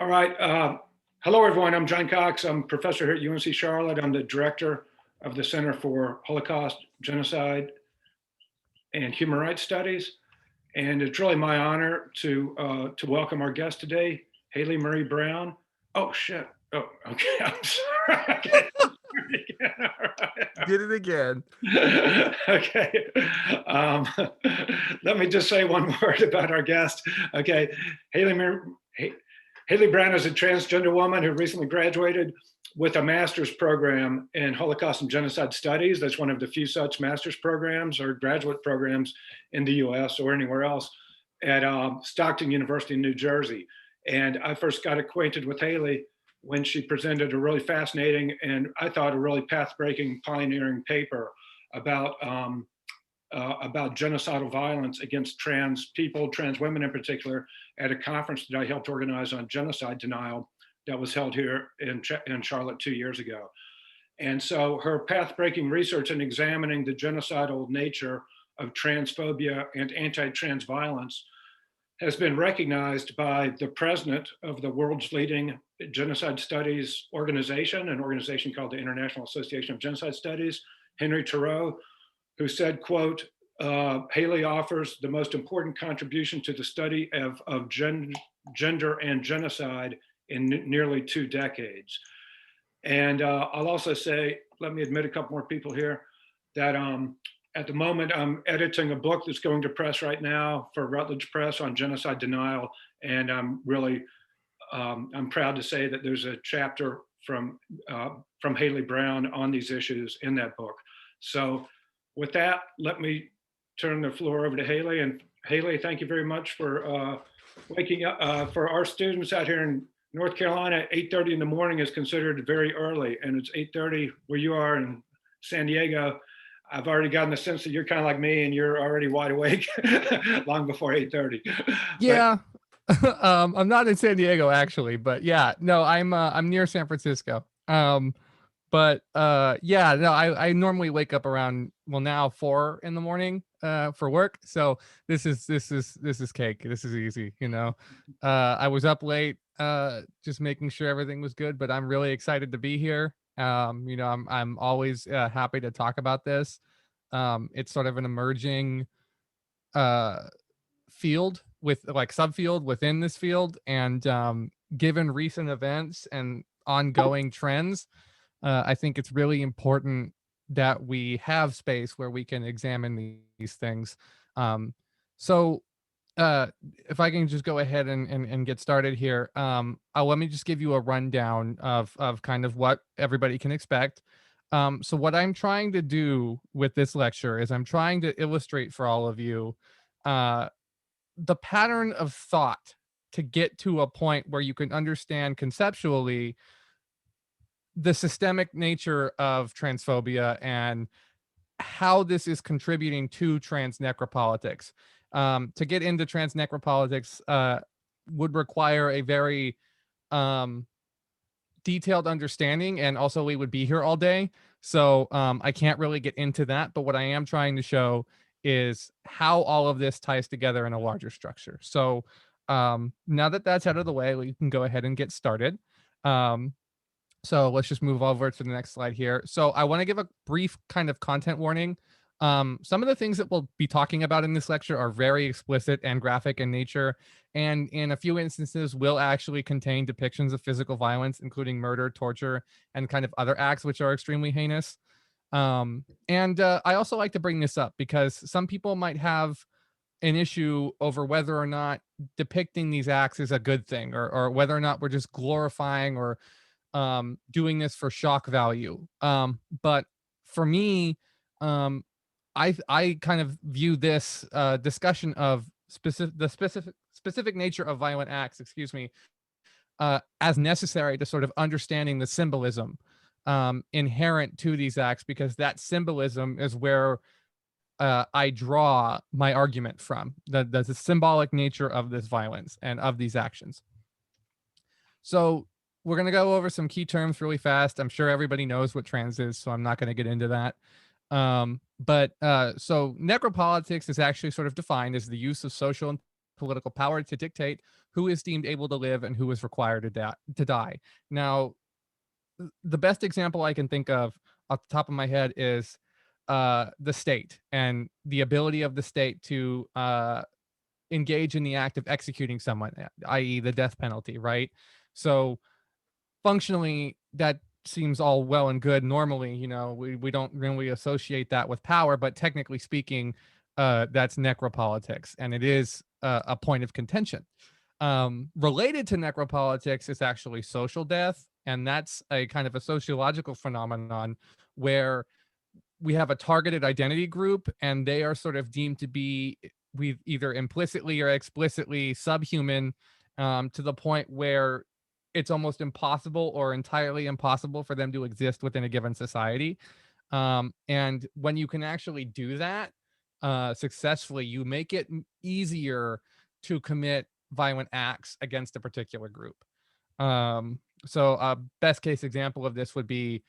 All right. Hello, everyone. I'm John Cox. I'm a professor here at UNC Charlotte. I'm the director of the Center for Holocaust, Genocide, and Human Rights Studies. And it's really my honor to welcome our guest today, Haley Marie Brown. Oh, shit. Oh, okay. I'm sorry. Okay. Did it again. Okay. Um, Let me just say one word about our guest. Okay. Haley Brown is a transgender woman who recently graduated with a master's program in Holocaust and Genocide Studies. That's one of the few such master's programs or graduate programs in the US or anywhere else at Stockton University in New Jersey. And I first got acquainted with Haley when she presented a really fascinating and I thought a really path-breaking pioneering paper about genocidal violence against trans people, trans women in particular, at a conference that I helped organize on genocide denial that was held here in Charlotte 2 years ago. And so her path-breaking research in examining the genocidal nature of transphobia and anti-trans violence has been recognized by the president of the world's leading genocide studies organization, an organization called the International Association of Genocide Studies, Henry Thoreau, who said, quote, Haley offers the most important contribution to the study of gender and genocide in nearly 2 decades. And I'll also say, let me admit a couple more people here, that at the moment I'm editing a book that's going to press right now for Routledge Press on genocide denial. And I'm really, I'm proud to say that there's a chapter from Haley Brown on these issues in that book. So with that, let me turn the floor over to Haley. And Haley, thank you very much for waking up. For our students out here in North Carolina, 8:30 in the morning is considered very early, and it's 8:30 where you are in San Diego. I've already gotten the sense that you're kind of like me and you're already wide awake long before 8:30. Yeah. I'm not in San Diego actually, but yeah, no, I'm near San Francisco. But yeah, no, I normally wake up around, well, now 4 in the morning for work. So this is cake. This is easy, you know. I was up late just making sure everything was good, but I'm really excited to be here. You know, I'm always happy to talk about this. It's sort of an emerging field with like subfield within this field, and given recent events and ongoing trends, I think it's really important that we have space where we can examine these things. So if I can just go ahead and get started here, let me just give you a rundown of kind of what everybody can expect. So what I'm trying to do with this lecture is I'm trying to illustrate for all of you the pattern of thought to get to a point where you can understand conceptually the systemic nature of transphobia and how this is contributing to trans necropolitics. To get into trans necropolitics would require a very detailed understanding, and also we would be here all day. So I can't really get into that, but what I am trying to show is how all of this ties together in a larger structure. So now that that's out of the way, we can go ahead and get started. So let's just move over to the next slide here. So I want to give a brief kind of content warning. Some of the things that we'll be talking about in this lecture are very explicit and graphic in nature, and in a few instances will actually contain depictions of physical violence, including murder, torture, and kind of other acts which are extremely heinous. I also like to bring this up because some people might have an issue over whether or not depicting these acts is a good thing, or whether or not we're just glorifying or doing this for shock value. But for me, I kind of view this discussion of specific nature of violent acts, excuse me, as necessary to sort of understanding the symbolism inherent to these acts, because that symbolism is where I draw my argument from, the symbolic nature of this violence and of these actions. So we're going to go over some key terms really fast. I'm sure everybody knows what trans is, so I'm not going to get into that. So necropolitics is actually sort of defined as the use of social political power to dictate who is deemed able to live and who is required to die. Now, the best example I can think of off the top of my head is the state and the ability of the state to engage in the act of executing someone, i.e., the death penalty, right? So functionally, that seems all well and good. Normally, we don't really associate that with power, but technically speaking, that's necropolitics, and it is a point of contention. Related to necropolitics is actually social death, and that's a kind of a sociological phenomenon where we have a targeted identity group, and they are sort of deemed to be we either implicitly or explicitly subhuman, to the point where it's almost impossible or entirely impossible for them to exist within a given society. And when you can actually do that successfully, you make it easier to commit violent acts against a particular group. So a best case example of this would be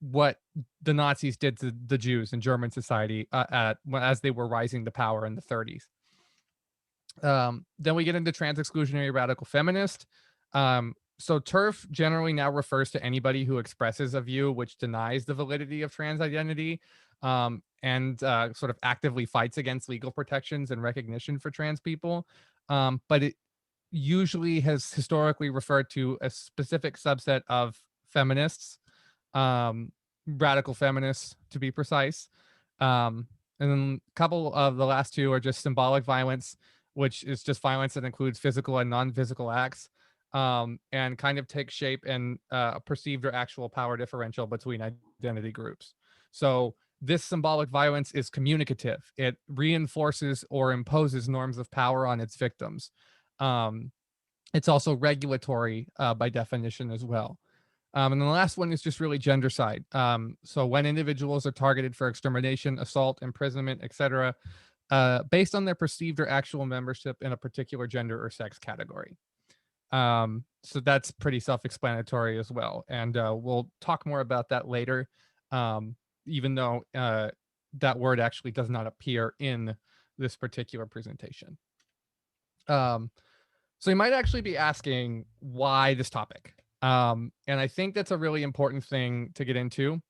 what the Nazis did to the Jews in German society as they were rising to power in the 30s. Then we get into trans exclusionary radical feminist. So TERF generally now refers to anybody who expresses a view which denies the validity of trans identity, and sort of actively fights against legal protections and recognition for trans people. But it usually has historically referred to a specific subset of feminists, radical feminists to be precise. And then a couple of the last two are just symbolic violence, which is just violence that includes physical and non-physical acts, and kind of takes shape in a perceived or actual power differential between identity groups. So this symbolic violence is communicative. It reinforces or imposes norms of power on its victims. It's also regulatory by definition as well. And then the last one is just really gendercide. So when individuals are targeted for extermination, assault, imprisonment, etc., based on their perceived or actual membership in a particular gender or sex category. So that's pretty self-explanatory as well. And we'll talk more about that later, even though that word actually does not appear in this particular presentation. So you might actually be asking, why this topic? And I think that's a really important thing to get into,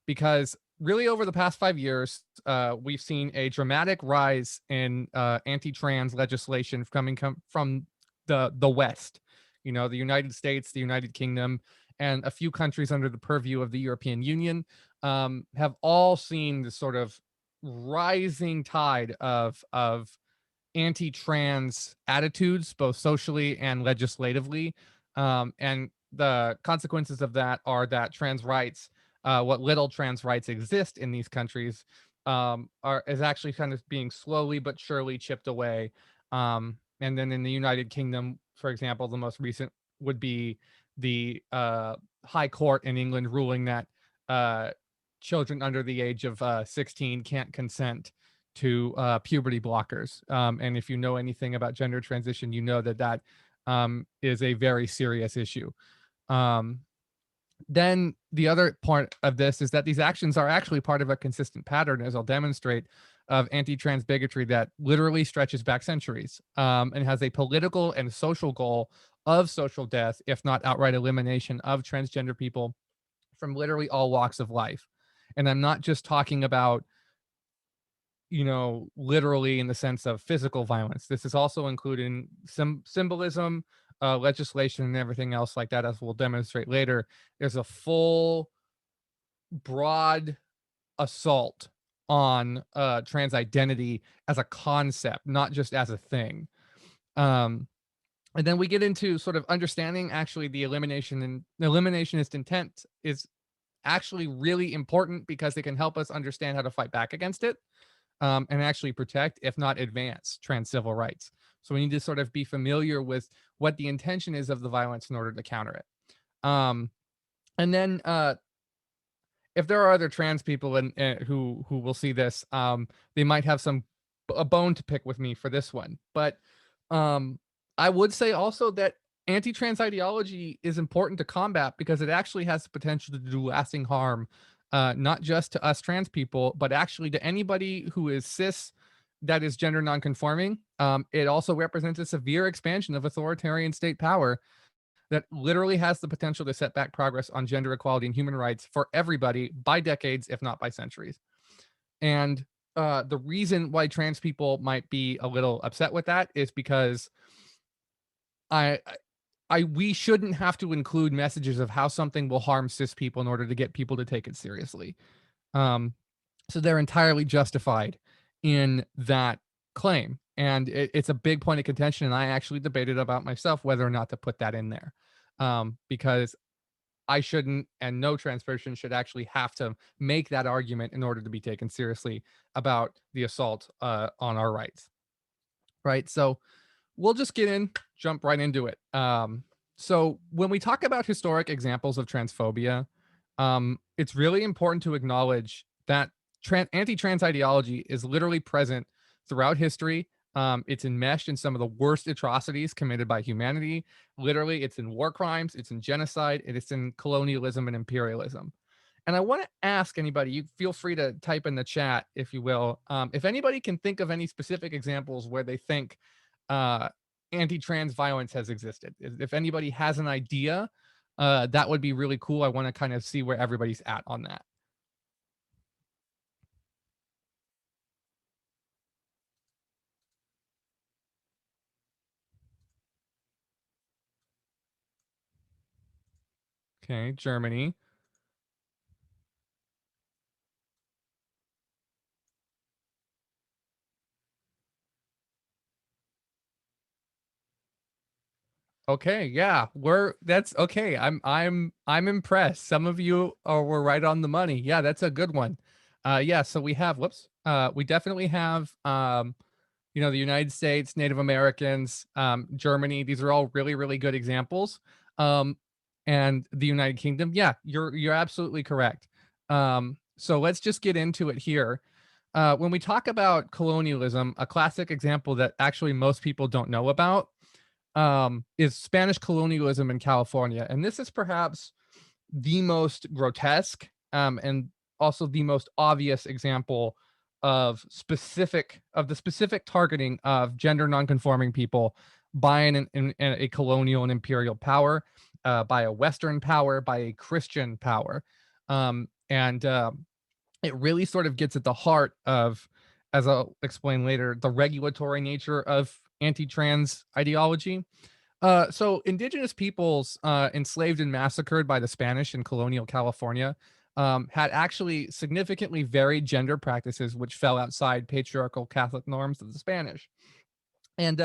because really over the past 5 years, we've seen a dramatic rise in anti-trans legislation coming from the West, the United States, the United Kingdom, and a few countries under the purview of the European Union, have all seen this sort of rising tide of anti-trans attitudes, both socially and legislatively. And the consequences of that are that trans rights, what little trans rights exist in these countries, is actually kind of being slowly but surely chipped away. And then in the United Kingdom, for example, the most recent would be the High Court in England ruling that children under the age of 16 can't consent to puberty blockers. And if you know anything about gender transition, you know that is a very serious issue. Then the other part of this is that these actions are actually part of a consistent pattern, as I'll demonstrate, of anti-trans bigotry that literally stretches back centuries, and has a political and social goal of social death, if not outright elimination of transgender people from literally all walks of life. And I'm not just talking about, literally in the sense of physical violence. This is also including symbolism, legislation, and everything else like that, as we'll demonstrate later. There's a full, broad assault on trans identity as a concept, not just as a thing. And then we get into sort of understanding actually the eliminationist intent is actually really important, because they can help us understand how to fight back against it, and actually protect, if not advance, trans civil rights. So we need to sort of be familiar with what the intention is of the violence in order to counter it. And then if there are other trans people who will see this, they might have a bone to pick with me for this one. But I would say also that anti-trans ideology is important to combat, because it actually has the potential to do lasting harm, not just to us trans people, but actually to anybody who is cis, that is gender nonconforming, it also represents a severe expansion of authoritarian state power that literally has the potential to set back progress on gender equality and human rights for everybody by decades, if not by centuries. And the reason why trans people might be a little upset with that is because I, we shouldn't have to include messages of how something will harm cis people in order to get people to take it seriously. Um, so they're entirely justified in that claim, and it's a big point of contention. And I actually debated about myself whether or not to put that in there, because I shouldn't, and no trans person should actually have to make that argument in order to be taken seriously about the assault on our rights. Right. So we'll just jump right into it. So when we talk about historic examples of transphobia, it's really important to acknowledge that anti-trans ideology is literally present throughout history. It's enmeshed in some of the worst atrocities committed by humanity. Literally, it's in war crimes, it's in genocide, and it's in colonialism and imperialism. And I want to ask anybody, you feel free to type in the chat, if you will, if anybody can think of any specific examples where they think uh, anti-trans violence has existed. If anybody has an idea, that would be really cool. I want to kind of see where everybody's at on that. Okay, Germany. Okay, yeah, that's okay. I'm impressed. Some of you were right on the money. Yeah, that's a good one. Yeah, so we have we definitely have the United States, Native Americans, Germany. These are all really, really good examples. Um, and the United Kingdom. Yeah, you're absolutely correct. So let's just get into it here. When we talk about colonialism, a classic example that actually most people don't know about is Spanish colonialism in California. And this is perhaps the most grotesque and also the most obvious example of the specific targeting of gender nonconforming people by a colonial and imperial power, by a Western power, by a Christian power. And It really sort of gets at the heart of, as I'll explain later, the regulatory nature of anti-trans ideology. So indigenous peoples enslaved and massacred by the Spanish in colonial California had actually significantly varied gender practices, which fell outside patriarchal Catholic norms of the Spanish. And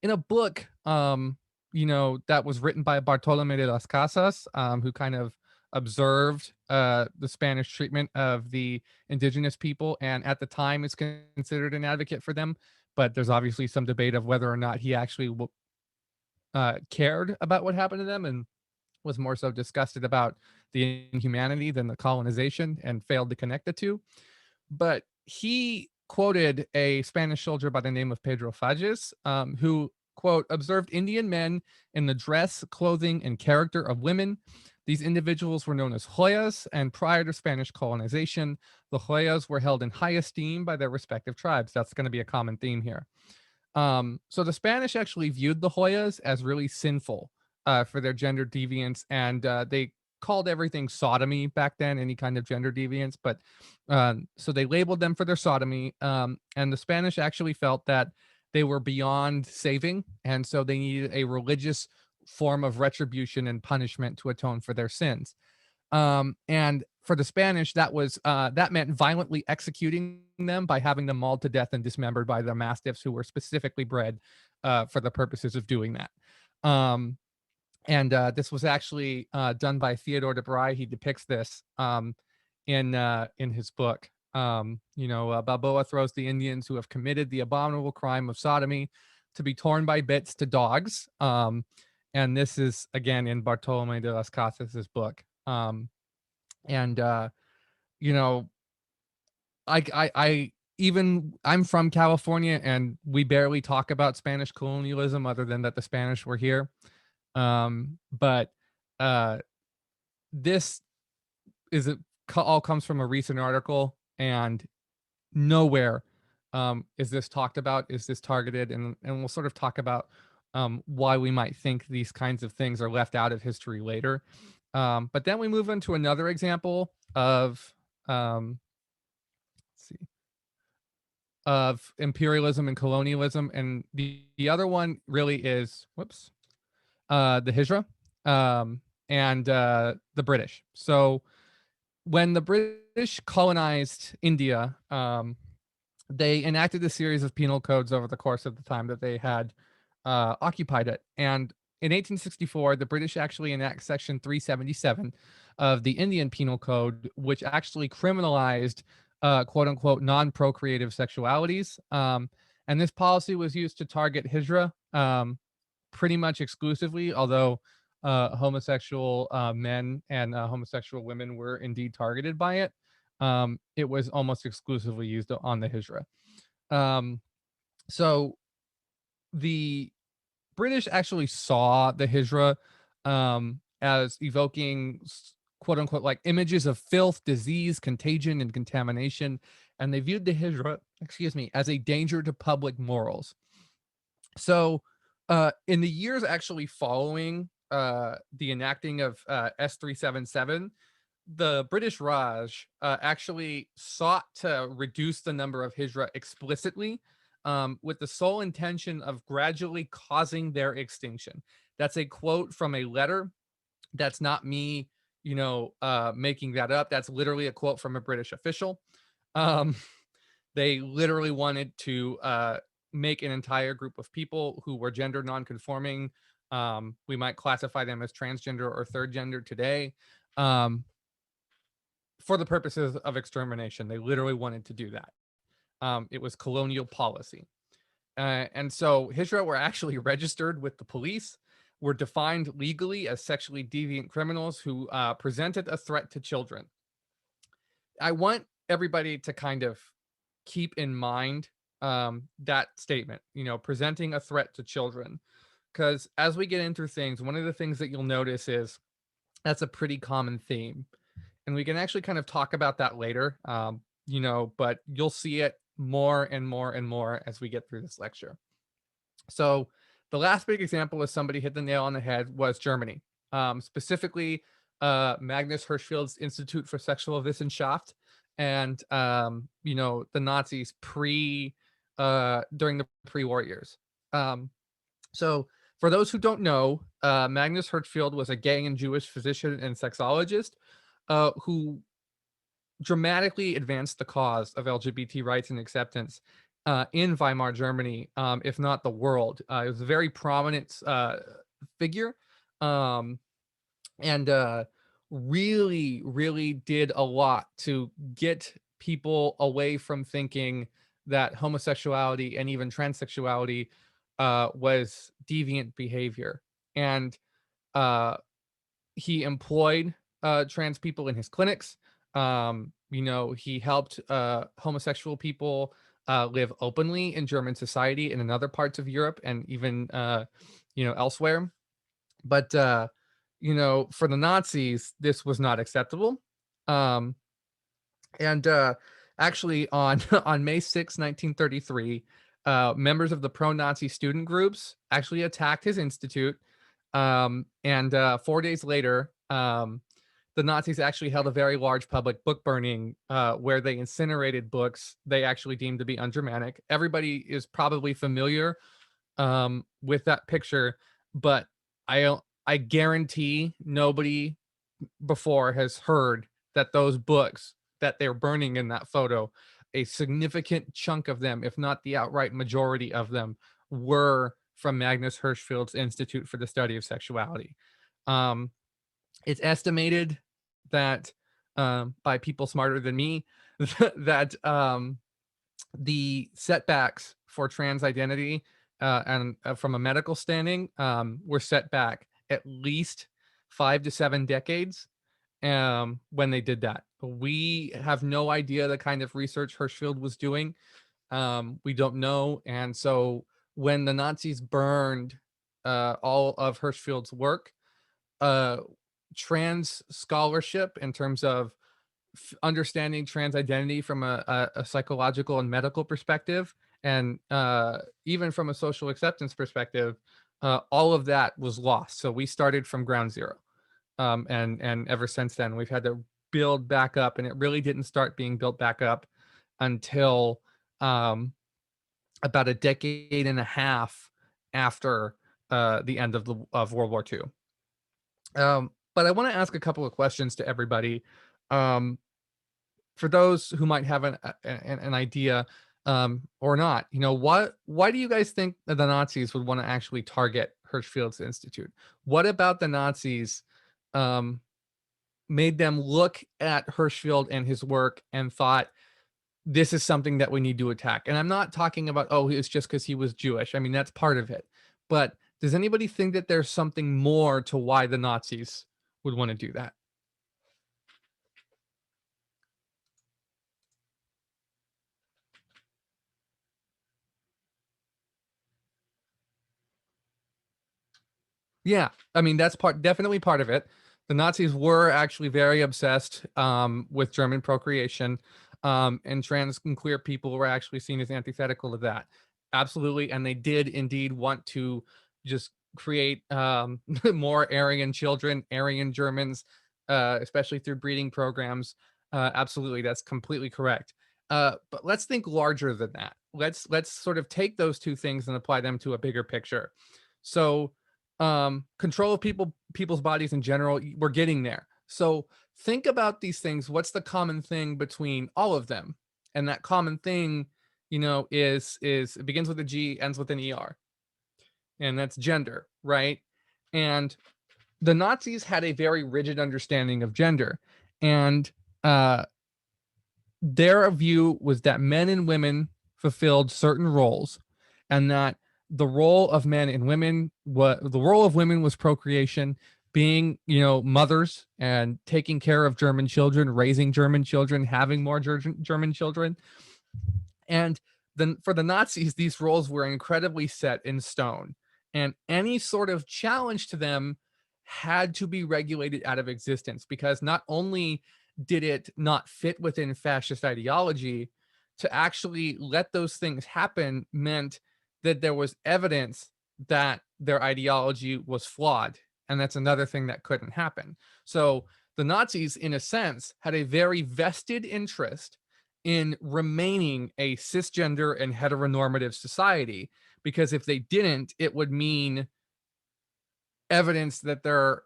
In a book, that was written by Bartolome de las Casas, who kind of observed the Spanish treatment of the indigenous people, and at the time is considered an advocate for them. But there's obviously some debate of whether or not he actually cared about what happened to them and was more so disgusted about the inhumanity than the colonization and failed to connect the two. But he quoted a Spanish soldier by the name of Pedro Fages, who, quote, observed Indian men in the dress, clothing, and character of women. These individuals were known as Hoyas, and prior to Spanish colonization, the Hoyas were held in high esteem by their respective tribes. That's going to be a common theme here. So the Spanish actually viewed the Hoyas as really sinful for their gender deviance, and they called everything sodomy back then, any kind of gender deviance. But so they labeled them for their sodomy, and the Spanish actually felt that they were beyond saving, and so they needed a religious form of retribution and punishment to atone for their sins. And for the Spanish, that meant violently executing them by having them mauled to death and dismembered by their mastiffs, who were specifically bred for the purposes of doing that. And This was actually done by Theodore de Bry. He depicts this in his book. Balboa throws the Indians who have committed the abominable crime of sodomy to be torn by bits to dogs. And this is again in Bartolome de las Casas's book. And you know, I even I'm from California, and we barely talk about Spanish colonialism other than that the Spanish were here. But This is all comes from a recent article, and nowhere Is this talked about? Is this targeted? And we'll sort of talk about why we might think these kinds of things are left out of history later. But then we move into another example of let's see, of imperialism and colonialism, and the other one really is the Hijra, and the British. So when the British colonized India, they enacted a series of penal codes over the course of the time that they had occupied it. And in 1864, the British actually enact Section 377 of the Indian Penal Code, which actually criminalized quote unquote non procreative sexualities. And this policy was used to target Hijra pretty much exclusively, although homosexual men and homosexual women were indeed targeted by it. It was almost exclusively used on the Hijra. So the British actually saw the Hijra as evoking quote unquote like images of filth, disease, contagion, and contamination. And they viewed the Hijra, as a danger to public morals. So in the years actually following the enacting of S377, the British Raj actually sought to reduce the number of Hijra explicitly, with the sole intention of gradually causing their extinction. That's a quote from a letter. That's not me, making that up. That's literally a quote from a British official. Um, they literally wanted to make an entire group of people who were gender nonconforming. We might classify them as transgender or third gender today. For the purposes of extermination. They literally wanted to do that. It was colonial policy. And so Hijra were actually registered with the police, were defined legally as sexually deviant criminals who presented a threat to children. I want everybody to kind of keep in mind that statement, presenting a threat to children. Because as we get into things, one of the things that you'll notice is that's a pretty common theme. And we can actually kind of talk about that later, but you'll see it more and more and more as we get through this lecture. So the last big example, as somebody hit the nail on the head, was Germany, specifically Magnus Hirschfeld's Institute for Sexual Wissenschaft, and the Nazis during the pre-war years. So for those who don't know, Magnus Hirschfeld was a gay and Jewish physician and sexologist who dramatically advanced the cause of LGBT rights and acceptance in Weimar Germany, if not the world. It was a very prominent figure, and really, really did a lot to get people away from thinking that homosexuality and even transsexuality was deviant behavior. And he employed trans people in his clinics. He helped homosexual people live openly in German society and in other parts of Europe and even elsewhere. But for the Nazis, this was not acceptable. And actually, on on May 6, 1933, members of the pro-Nazi student groups actually attacked his institute. And 4 days later, the Nazis actually held a very large public book burning where they incinerated books they actually deemed to be ungermanic. Everybody is probably familiar with that picture, but I guarantee nobody before has heard that those books that they're burning in that photo, a significant chunk of them, if not the outright majority of them, were from Magnus Hirschfeld's Institute for the Study of Sexuality. It's estimated that by people smarter than me that the setbacks for trans identity and from a medical standing were set back at least 5 to 7 decades when they did that. We have no idea the kind of research Hirschfeld was doing. We don't know. And so when the Nazis burned all of Hirschfeld's work, trans scholarship in terms of understanding trans identity from a psychological and medical perspective, and even from a social acceptance perspective, all of that was lost. So we started from ground zero, and ever since then we've had to build back up, and it really didn't start being built back up until about a decade and a half after the end of World War II. But I want to ask a couple of questions to everybody. Um, for those who might have an idea, or not, why do you guys think that the Nazis would want to actually target Hirschfield's Institute? What about the Nazis um, made them look at Hirschfeld and his work and thought, this is something that we need to attack? And I'm not talking about, oh, it's just because he was Jewish. I mean, that's part of it. But does anybody think that there's something more to why the Nazis would want to do that? Yeah, I mean, that's definitely part of it. The Nazis were actually very obsessed with German procreation, and trans and queer people were actually seen as antithetical to that. Absolutely, and they did indeed want to just create more Aryan children, Aryan Germans, especially through breeding programs. Absolutely, that's completely correct. But let's think larger than that. Let's sort of take those two things and apply them to a bigger picture. So control of people's bodies in general, we're getting there. So think about these things. What's the common thing between all of them? And that common thing, is it begins with a G, ends with an ER, and that's gender, right? And the Nazis had a very rigid understanding of gender, and uh their view was that men and women fulfilled certain roles, and that the role of men and women, what the role of women was procreation, being, mothers and taking care of German children, raising German children, having more German children. And then for the Nazis, these roles were incredibly set in stone, and any sort of challenge to them had to be regulated out of existence, because not only did it not fit within fascist ideology, to actually let those things happen meant that there was evidence that their ideology was flawed. And that's another thing that couldn't happen. So the Nazis, in a sense, had a very vested interest in remaining a cisgender and heteronormative society, because if they didn't, it would mean evidence that their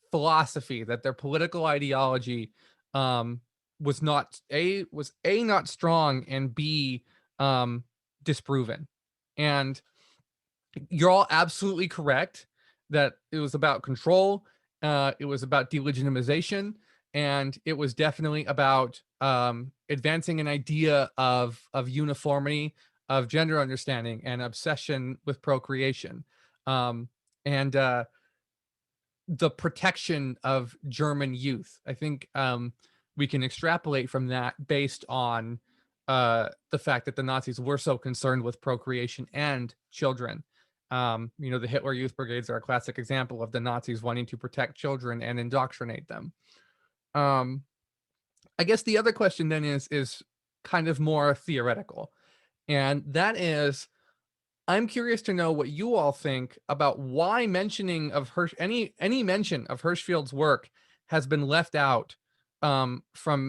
philosophy, that their political ideology, um, was a not strong, and b disproven. And you're all absolutely correct that it was about control, it was about delegitimization, and it was definitely about advancing an idea of uniformity, of gender understanding, and obsession with procreation, and the protection of German youth. I think we can extrapolate from that based on the fact that the Nazis were so concerned with procreation and children. The Hitler Youth Brigades are a classic example of the Nazis wanting to protect children and indoctrinate them. Um, I guess the other question then is kind of more theoretical, and that is, I'm curious to know what you all think about why mentioning of any mention of Hirschfeld's work has been left out from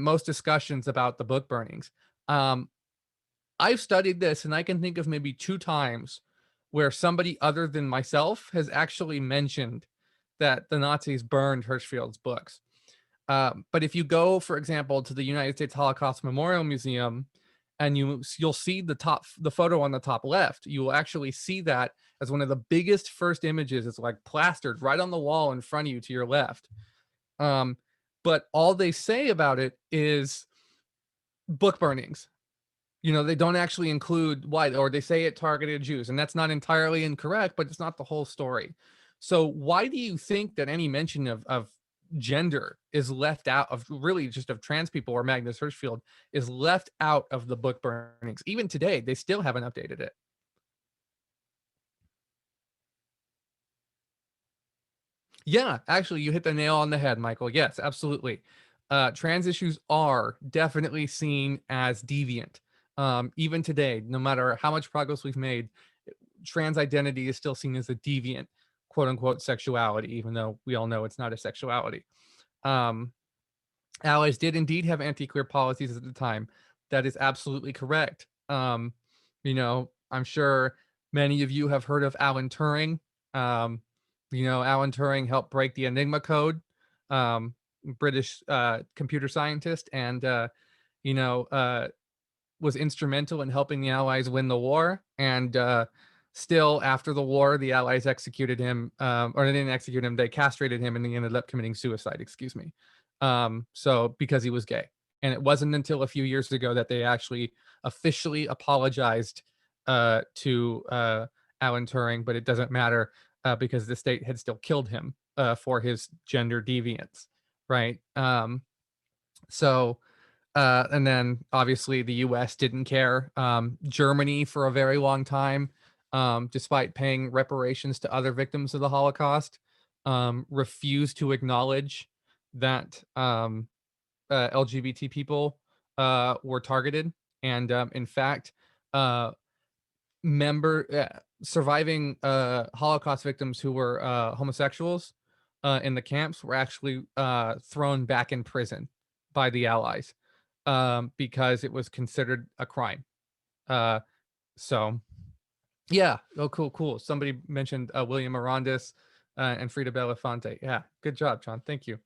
most discussions about the book burnings. Um, I've studied this, and I can think of maybe two times where somebody other than myself has actually mentioned that the Nazis burned Hirschfeld's books. But if you go, for example, to the United States Holocaust Memorial Museum, and you'll see the photo on the top left, you will actually see that as one of the biggest first images. It's like plastered right on the wall in front of you to your left. Um, but all they say about it is book burnings. They don't actually include why, or they say it targeted Jews, and that's not entirely incorrect, but it's not the whole story. So why do you think that any mention of gender is left out of, really just of trans people or Magnus Hirschfeld, is left out of the book burnings? Even today, they still haven't updated it. Yeah, actually, you hit the nail on the head, Michael. Yes, absolutely. trans issues are definitely seen as deviant. Even today, no matter how much progress we've made, trans identity is still seen as a deviant, quote unquote, sexuality, even though we all know it's not a sexuality. Um, Allies did indeed have anti-queer policies at the time. That is absolutely correct. I'm sure many of you have heard of Alan Turing. Um, Alan Turing helped break the Enigma code, British computer scientist, and you know, uh, was instrumental in helping the Allies win the war. And still, after the war, the Allies executed him, or they didn't execute him; they castrated him, and he ended up committing suicide. Excuse me. So because he was gay, and it wasn't until a few years ago that they actually officially apologized to Alan Turing, but it doesn't matter because the state had still killed him for his gender deviance, right? So and then obviously the US didn't care. Germany, for a very long time, despite paying reparations to other victims of the Holocaust, refused to acknowledge that LGBT people were targeted. And in fact, uh, surviving Holocaust victims who were homosexuals in the camps were actually thrown back in prison by the Allies because it was considered a crime. Uh, so yeah. Oh, cool, cool. Somebody mentioned William Arandis and Frida Belafonte. Yeah, good job, John. Thank you.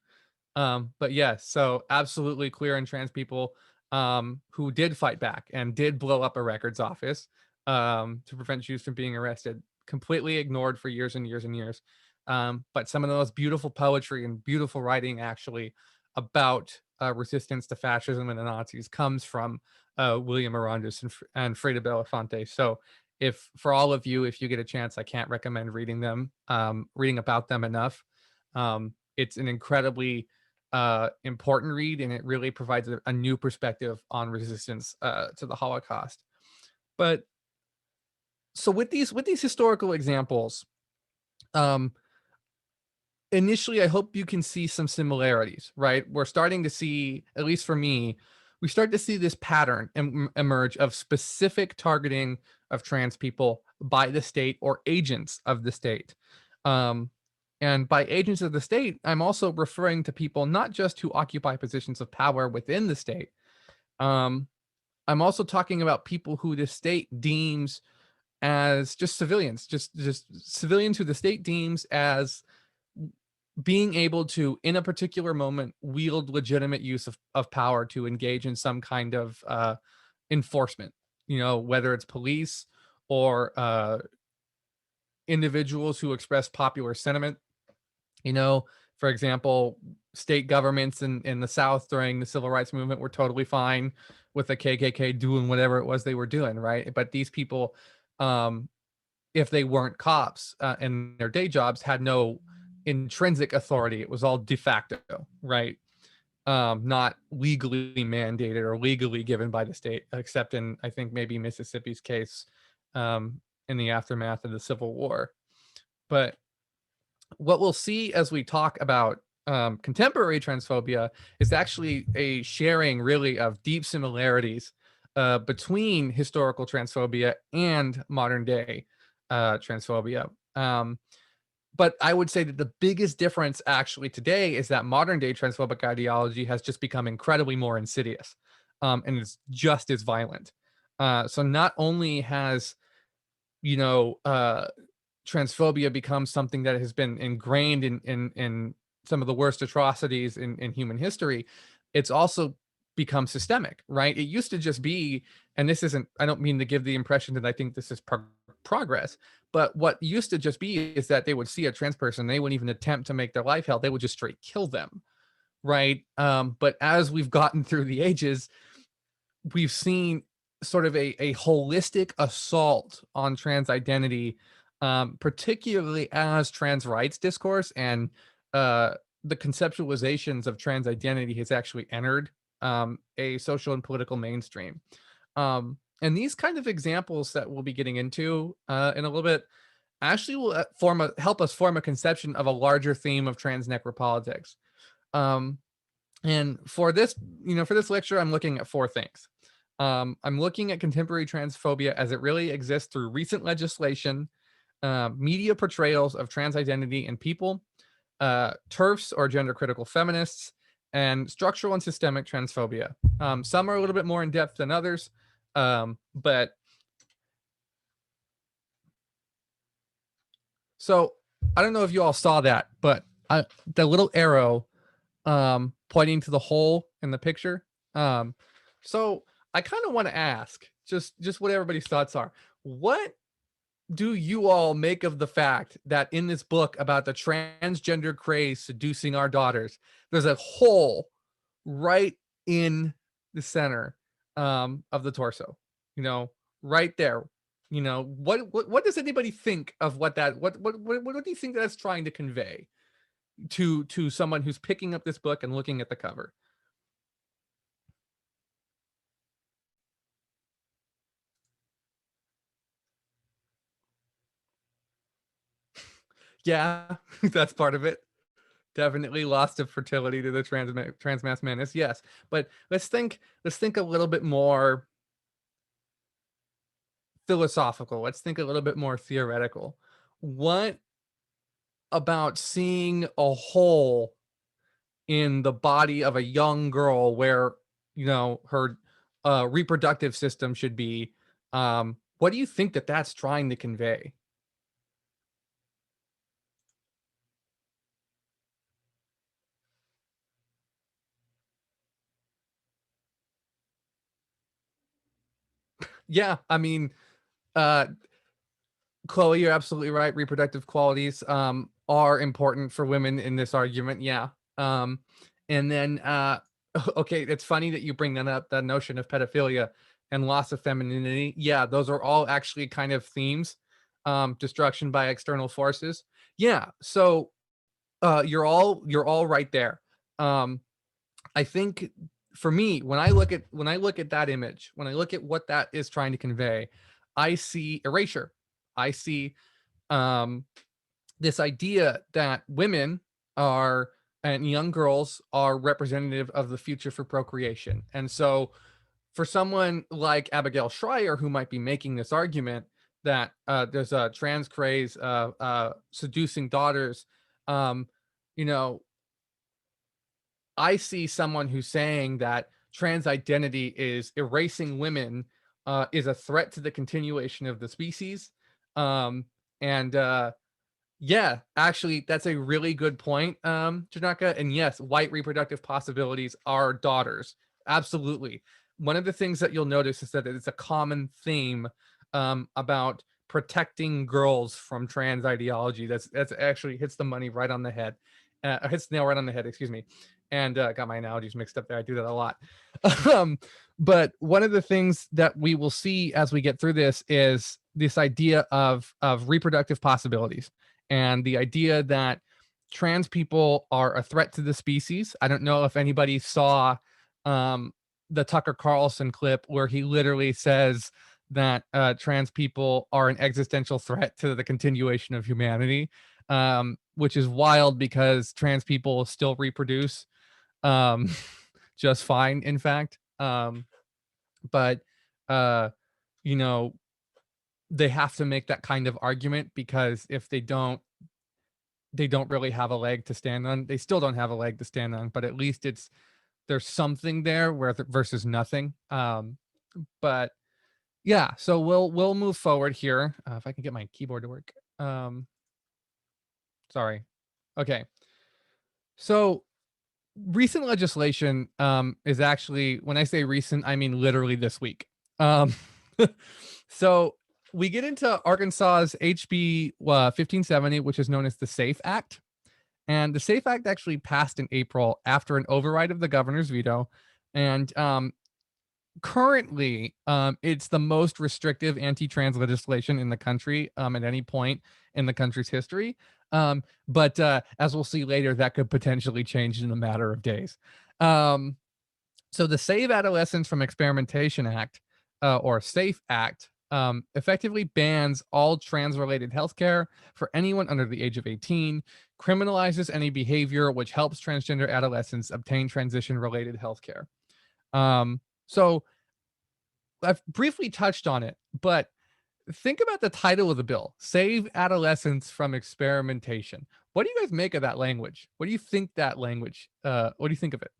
But yes, so absolutely queer and trans people who did fight back and did blow up a records office to prevent Jews from being arrested, completely ignored for years and years and years. But some of the most beautiful poetry and beautiful writing actually about resistance to fascism and the Nazis comes from William Arandis and Frida Belafonte. So if for all of you, if you get a chance, I can't recommend reading them, reading about them enough. It's an incredibly important read, and it really provides a new perspective on resistance to the Holocaust. But so with these historical examples, um, initially, I hope you can see some similarities, right? We're starting to see, at least for me, we start to see this pattern emerge of specific targeting of trans people by the state or agents of the state. Um, and by agents of the state, I'm also referring to people not just who occupy positions of power within the state. Um, I'm also talking about people who the state deems as just civilians, just civilians who the state deems as being able to, in a particular moment, wield legitimate use of power to engage in some kind of enforcement, whether it's police or individuals who express popular sentiment. For example, state governments in the South during the civil rights movement were totally fine with the KKK doing whatever it was they were doing, right? But these people, if they weren't cops in their day jobs, had no intrinsic authority. It was all de facto, right? Not legally mandated or legally given by the state, except in, I think, maybe Mississippi's case in the aftermath of the Civil War. But what we'll see as we talk about contemporary transphobia is actually a sharing, really, of deep similarities between historical transphobia and modern day transphobia. But I would say that the biggest difference actually today is that modern day transphobic ideology has just become incredibly more insidious, and it's just as violent. So not only has, you know, uh, transphobia becomes something that has been ingrained in some of the worst atrocities in human history, it's also become systemic, right? It used to just be, and this isn't, I don't mean to give the impression that I think this is progress, but what used to just be is that they would see a trans person, they wouldn't even attempt to make their life hell, they would just straight kill them, right? But as we've gotten through the ages, we've seen sort of a holistic assault on trans identity, particularly as trans rights discourse and the conceptualizations of trans identity has actually entered a social and political mainstream. And these kind of examples that we'll be getting into in a little bit actually will help us form a conception of a larger theme of trans necropolitics. Um, And for this, for this lecture, I'm looking at four things. I'm looking at contemporary transphobia as it really exists through recent legislation, media portrayals of trans identity and people, TERFs or gender critical feminists, and structural and systemic transphobia. Some are a little bit more in depth than others, but so I don't know if you all saw that, but the little arrow pointing to the hole in the picture. So I kind of want to ask just what everybody's thoughts are. What do you all make of the fact that in this book about the transgender craze seducing our daughters, there's a hole right in the center of the torso, right there. What does anybody think of what do you think that's trying to convey to someone who's picking up this book and looking at the cover? Yeah, that's part of it. Definitely loss of fertility to the transmass menace. Yes, but let's think a little bit more philosophical. Let's think a little bit more theoretical. What about seeing a hole in the body of a young girl where her reproductive system should be? What do you think that's trying to convey? Yeah, I mean, uh Chloe, you're absolutely right. Reproductive qualities are important for women in this argument. Yeah. And then, okay, it's funny that you bring that up, the notion of pedophilia and loss of femininity. Yeah, those are all actually kind of themes. Destruction by external forces. Yeah. So you're all right there. Um, I think for me, when I look at that image, when I look at what that is trying to convey, I see erasure. I see um, this idea that women are and young girls are representative of the future for procreation. And so for someone like Abigail Schreier, who might be making this argument that there's a trans craze seducing daughters, um, you know, I see someone who's saying that trans identity is erasing women, is a threat to the continuation of the species. And Yeah, actually, that's a really good point, Janaka. And yes, white reproductive possibilities are daughters. Absolutely. One of the things that you'll notice is that it's a common theme about protecting girls from trans ideology. That's actually hits the money right on the head, hits the nail right on the head. Excuse me, and got my analogies mixed up there. I do that a lot. um, but one of the things that we will see as we get through this is this idea of reproductive possibilities and the idea that trans people are a threat to the species. I don't know if anybody saw um, the Tucker Carlson clip where he literally says that trans people are an existential threat to the continuation of humanity, which is wild because trans people still reproduce um, just fine, in fact. But, uh, you know, they have to make that kind of argument because if they don't really have a leg to stand on. They still don't have a leg to stand on, but at least there's something there where versus nothing. But yeah, so we'll move forward here. If I can get my keyboard to work. Sorry. Okay. So recent legislation is actually, when I say recent, I mean literally this week. Um, so we get into Arkansas's HB 1570, which is known as the SAFE Act. And the SAFE Act actually passed in April after an override of the governor's veto. And currently, it's the most restrictive anti-trans legislation in the country at any point in the country's history. But as we'll see later, that could potentially change in a matter of days. So the Save Adolescents from Experimentation Act, or SAFE Act, effectively bans all trans-related healthcare for anyone under the age of 18, criminalizes any behavior which helps transgender adolescents obtain transition-related healthcare. So I've briefly touched on it, but think about the title of the bill: Save Adolescents from Experimentation. What do you guys make of that language? What do you think that language? What do you think of it?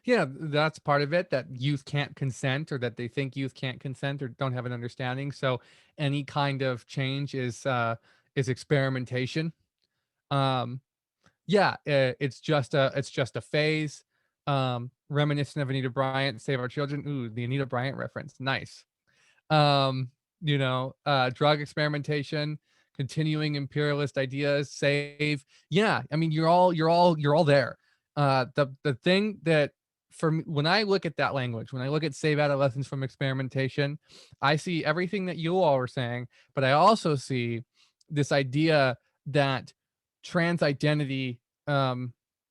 Yeah, that's part of it, that youth can't consent, or that they think youth can't consent or don't have an understanding. So any kind of change is experimentation. Um, yeah, it's just a phase. Reminiscent of Anita Bryant, Save Our Children. Ooh, the Anita Bryant reference. Nice. um Drug experimentation, continuing imperialist ideas, save. Yeah, I mean, you're all there. The thing that, for me, when I look at that language, when I look at save adolescents from experimentation, I see everything that you all are saying, but I also see this idea that trans identity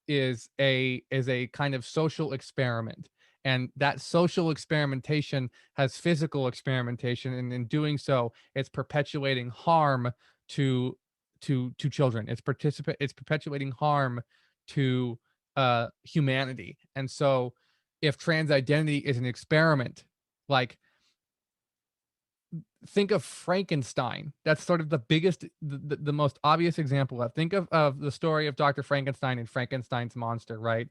is a kind of social experiment, and that social experimentation has physical experimentation, and in doing so, it's perpetuating harm to to children. It's perpetuating harm to humanity. And so, if trans identity is an experiment, like, think of Frankenstein. That's sort of the biggest, the most obvious example. Think of the story of Dr. Frankenstein and Frankenstein's monster, right?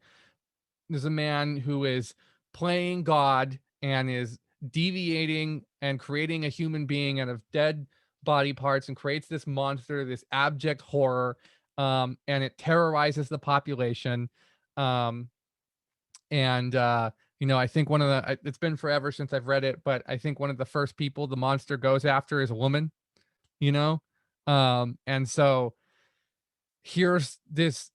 There's a man who is playing God and is deviating and creating a human being out of dead body parts, and creates this monster, this abject horror, and it terrorizes the population. Um, and I think it's been forever since I've read it, but I think one of the first people the monster goes after is a woman. You know, and so here's this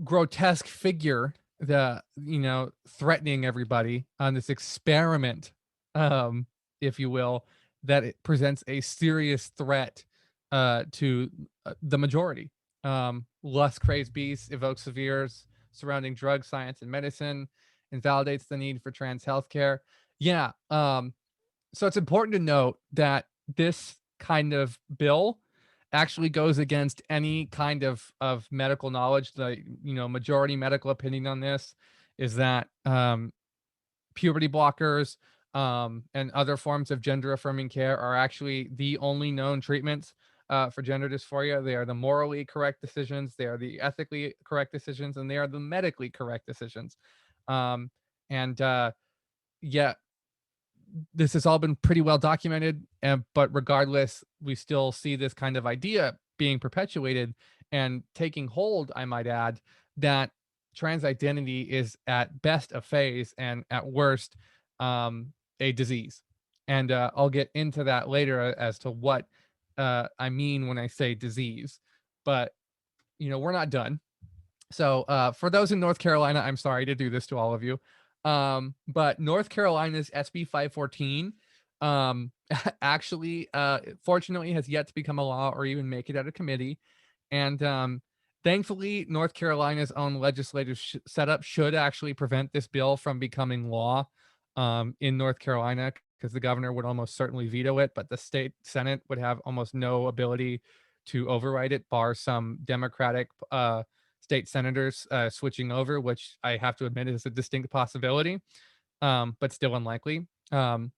grotesque figure, threatening everybody on this experiment, um if you will, that it presents a serious threat to the majority. Lust crazed beasts evokes fears surrounding drug science and medicine, invalidates the need for trans healthcare. Yeah. So it's important to note that this kind of bill actually goes against any kind of medical knowledge. The majority medical opinion on this is that puberty blockers and other forms of gender affirming care are actually the only known treatments for gender dysphoria. They are the morally correct decisions, they are the ethically correct decisions, and they are the medically correct decisions. And Yeah, this has all been pretty well documented, but regardless, we still see this kind of idea being perpetuated and taking hold, I might add, that trans identity is at best a phase, and at worst a disease. And I'll get into that later as to what I mean when I say disease. But we're not done. So for those in North Carolina, I'm sorry to do this to all of you. But North Carolina's SB 514 actually, fortunately, has yet to become a law or even make it out of committee. And thankfully, North Carolina's own legislative setup should actually prevent this bill from becoming law in North Carolina, because the governor would almost certainly veto it, but the state Senate would have almost no ability to override it, bar some Democratic state senators switching over, which I have to admit is a distinct possibility, but still unlikely. In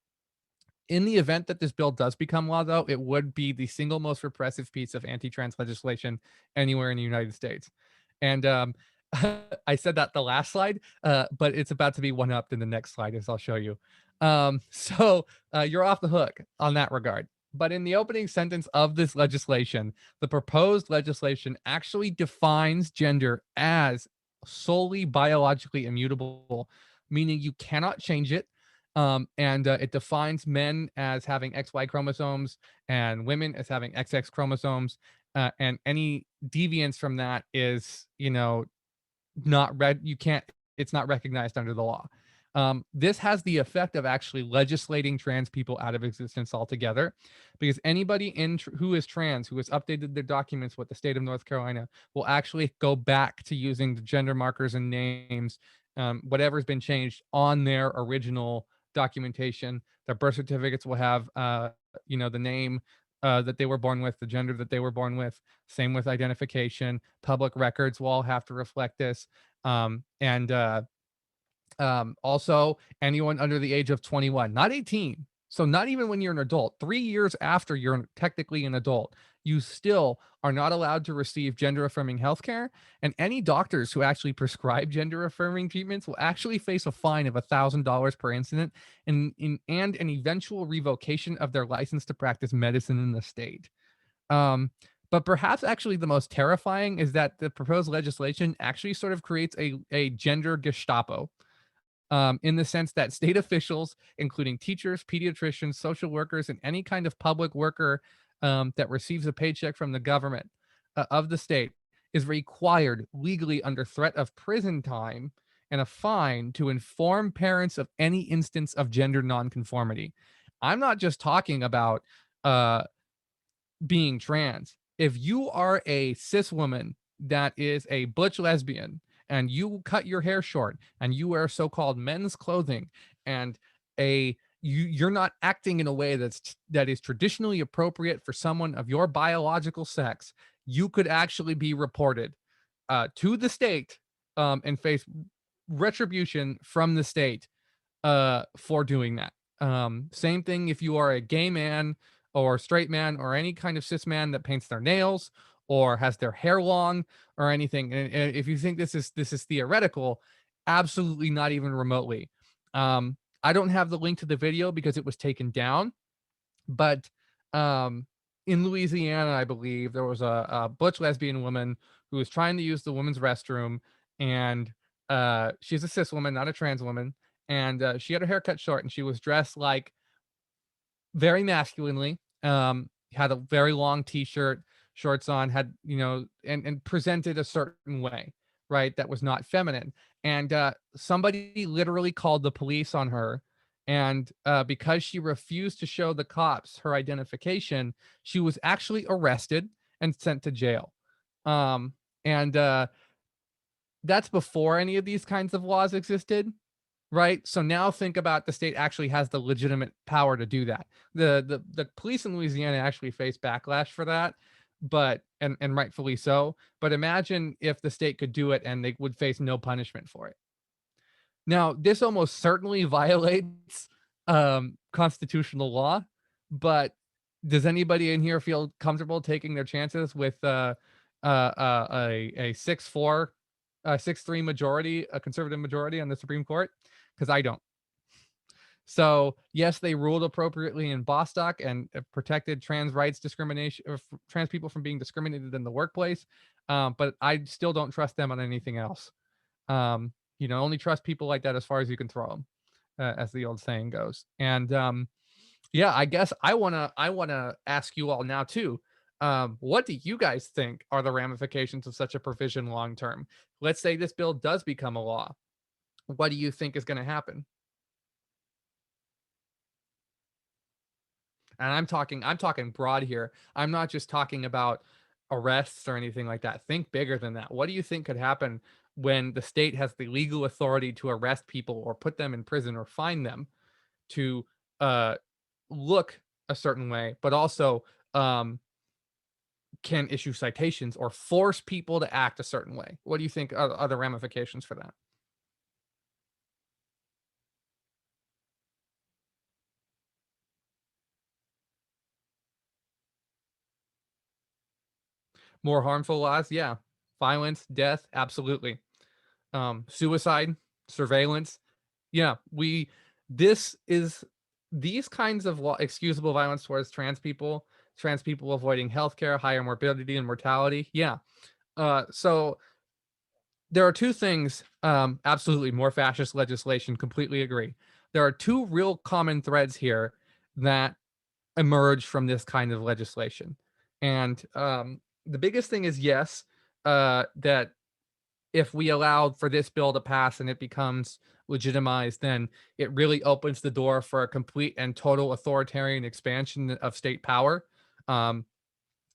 the event that this bill does become law, though, it would be the single most repressive piece of anti-trans legislation anywhere in the United States. And I said that the last slide, but it's about to be one-upped in the next slide, as I'll show you. So you're off the hook on that regard. But in the opening sentence of this legislation, the proposed legislation actually defines gender as solely biologically immutable, meaning you cannot change it. And it defines men as having XY chromosomes and women as having XX chromosomes. And any deviance from that is, not read. You can't. It's not recognized under the law. This has the effect of actually legislating trans people out of existence altogether, because anybody who is trans, who has updated their documents with the state of North Carolina, will actually go back to using the gender markers and names, whatever's been changed on their original documentation. Their birth certificates will have, the name that they were born with, the gender that they were born with. Same with identification. Public records will all have to reflect this. And Also, anyone under the age of 21, not 18. So not even when you're an adult, 3 years after you're technically an adult, you still are not allowed to receive gender affirming healthcare. And any doctors who actually prescribe gender affirming treatments will actually face a fine of $1,000 per incident, and an eventual revocation of their license to practice medicine in the state. Um, but perhaps actually the most terrifying is that the proposed legislation actually sort of creates a gender Gestapo, in the sense that state officials, including teachers, pediatricians, social workers, and any kind of public worker that receives a paycheck from the government of the state, is required legally under threat of prison time and a fine to inform parents of any instance of gender nonconformity. I'm not just talking about uh, being trans. If you are a cis woman that is a butch lesbian and you cut your hair short and you wear so-called men's clothing, and you're not acting in a way that is traditionally appropriate for someone of your biological sex, you could actually be reported to the state, and face retribution from the state for doing that. Same thing if you are a gay man or straight man or any kind of cis man that paints their nails or has their hair long or anything. And if you think this is theoretical, absolutely not even remotely. I don't have the link to the video because it was taken down, but um, in Louisiana, I believe there was a butch lesbian woman who was trying to use the women's restroom, and she's a cis woman, not a trans woman, and she had her hair cut short, and she was dressed like very masculinely. Had a very long t-shirt, shorts on, had, and presented a certain way, right? That was not feminine. And somebody literally called the police on her. And because she refused to show the cops her identification, she was actually arrested and sent to jail. And That's before any of these kinds of laws existed. Right? So now think about, the state actually has the legitimate power to do that. The police in Louisiana actually face backlash for that, but and rightfully so. But imagine if the state could do it and they would face no punishment for it. Now, this almost certainly violates constitutional law, but does anybody in here feel comfortable taking their chances with a 6-4, 6-3 majority, a conservative majority on the Supreme Court? Because I don't. So yes, they ruled appropriately in Bostock and protected trans rights discrimination, or trans people from being discriminated in the workplace. But I still don't trust them on anything else. Only trust people like that as far as you can throw them, as the old saying goes. And Yeah, I guess I wanna ask you all now too. What do you guys think are the ramifications of such a provision long term? Let's say this bill does become a law. What do you think is going to happen? And I'm talking broad here. I'm not just talking about arrests or anything like that. Think bigger than that. What do you think could happen when the state has the legal authority to arrest people or put them in prison or fine them to uh, look a certain way, but also um, can issue citations or force people to act a certain way? What do you think are the ramifications for that? More harmful laws? Yeah. Violence, death, absolutely. Suicide, surveillance. Yeah, this is these kinds of excusable violence towards trans people avoiding healthcare, higher morbidity and mortality. Yeah. So there are two things. Absolutely, more fascist legislation. Completely agree. There are two real common threads here that emerge from this kind of legislation, and the biggest thing is, yes, that if we allow for this bill to pass and it becomes legitimized, then it really opens the door for a complete and total authoritarian expansion of state power. Um,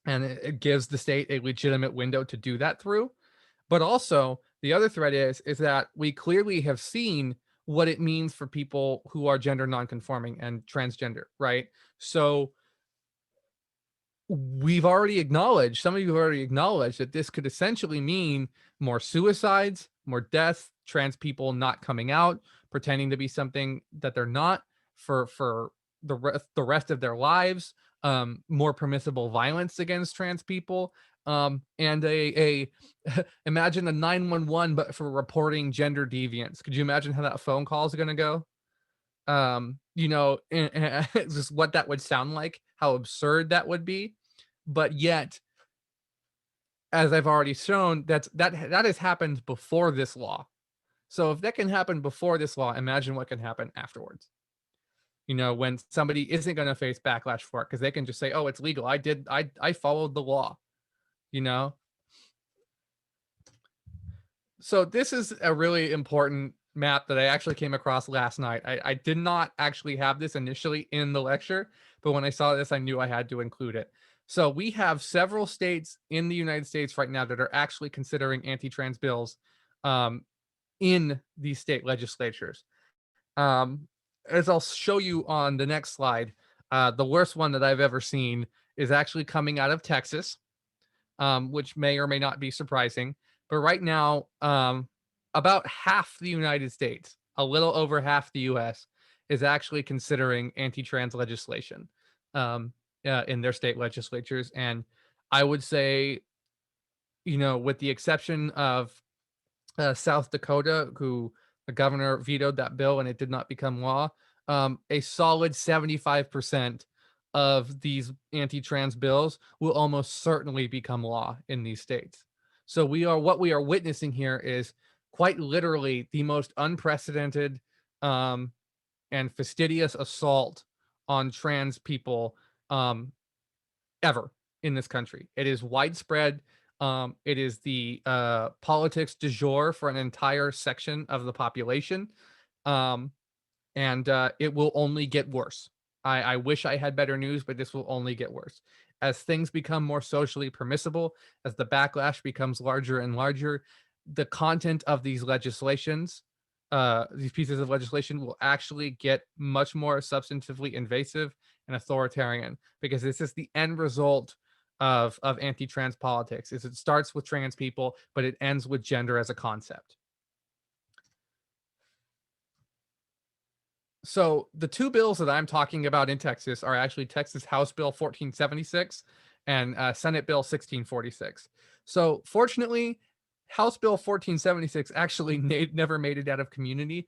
and it gives the state a legitimate window to do that through. But also, the other threat is that we clearly have seen what it means for people who are gender nonconforming and transgender, right? So we've already acknowledged, some of you have already acknowledged that this could essentially mean more suicides, more deaths, trans people not coming out, pretending to be something that they're not for the rest of their lives, more permissible violence against trans people, and a imagine a 911 but for reporting gender deviance. Could you imagine how that phone call is going to go? Just what that would sound like, how absurd that would be. But yet, as I've already shown, that has happened before this law. So if that can happen before this law, imagine what can happen afterwards. When somebody isn't going to face backlash for it because they can just say, "Oh, it's legal. I followed the law." You know. So this is a really important map that I actually came across last night. I did not actually have this initially in the lecture, but when I saw this, I knew I had to include it. So we have several states in the United States right now that are actually considering anti-trans bills um, in these state legislatures. As I'll show you on the next slide, the worst one that I've ever seen is actually coming out of Texas, which may or may not be surprising. But right now, about half the United States, a little over half the US, is actually considering anti-trans legislation in their state legislatures. And I would say, with the exception of South Dakota, who the governor vetoed that bill and it did not become law, a solid 75% of these anti-trans bills will almost certainly become law in these states. So what we are witnessing here is quite literally the most unprecedented and fastidious assault on trans people um, ever in this country. It is widespread. It is the politics du jour for an entire section of the population. Um, and it will only get worse. I wish I had better news, but this will only get worse. As things become more socially permissible, as the backlash becomes larger and larger, the content of these pieces of legislation will actually get much more substantively invasive and authoritarian, because this is the end result of anti-trans politics. Is it starts with trans people, but it ends with gender as a concept. So the two bills that I'm talking about in Texas are actually Texas House Bill 1476 and Senate Bill 1646. So fortunately, House Bill 1476 actually never made it out of committee,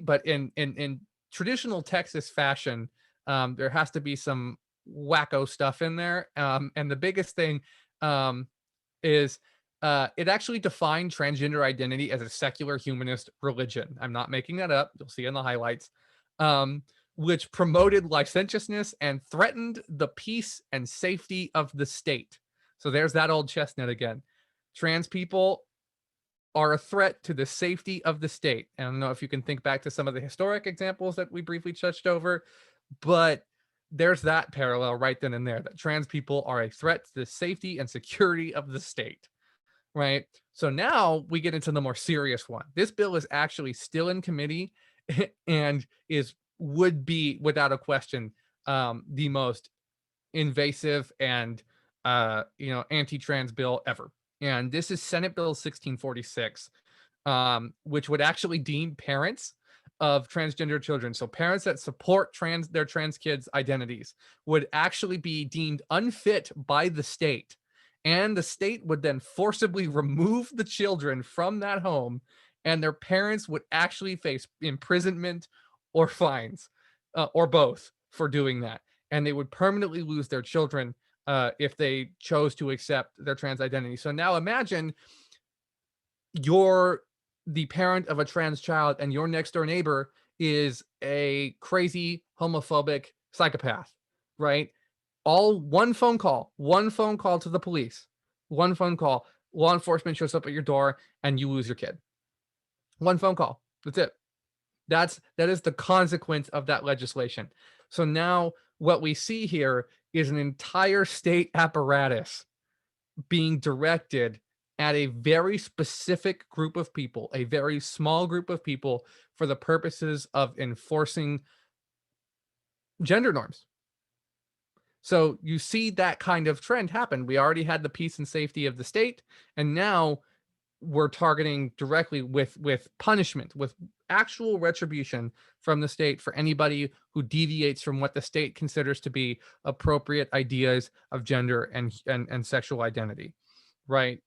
but in traditional Texas fashion, there has to be some wacko stuff in there. And the biggest thing is it actually defined transgender identity as a secular humanist religion. I'm not making that up. You'll see in the highlights. Um, which promoted licentiousness and threatened the peace and safety of the state. So there's that old chestnut again. Trans people are a threat to the safety of the state. And I don't know if you can think back to some of the historic examples that we briefly touched over, but there's that parallel right then and there, that trans people are a threat to the safety and security of the state. Right. So now we get into the more serious one. This bill is actually still in committee and would be without a question the most invasive and anti-trans bill ever. And this is Senate Bill 1646, which would actually deem parents of transgender children, so parents that support their trans kids' identities, would actually be deemed unfit by the state. And the state would then forcibly remove the children from that home, and their parents would actually face imprisonment or fines, or both, for doing that. And they would permanently lose their children if they chose to accept their trans identity. So now imagine you're the parent of a trans child and your next door neighbor is a crazy homophobic psychopath, right? All one phone call to the police, one phone call. law enforcement shows up at your door and you lose your kid. One phone call. That's it. That is the consequence of that legislation. So now what we see here is an entire state apparatus being directed at a very specific group of people, a very small group of people, for the purposes of enforcing gender norms. So you see that kind of trend happen. We already had the peace and safety of the state, and now we're targeting directly with punishment, with actual retribution from the state for anybody who deviates from what the state considers to be appropriate ideas of gender and sexual identity, right?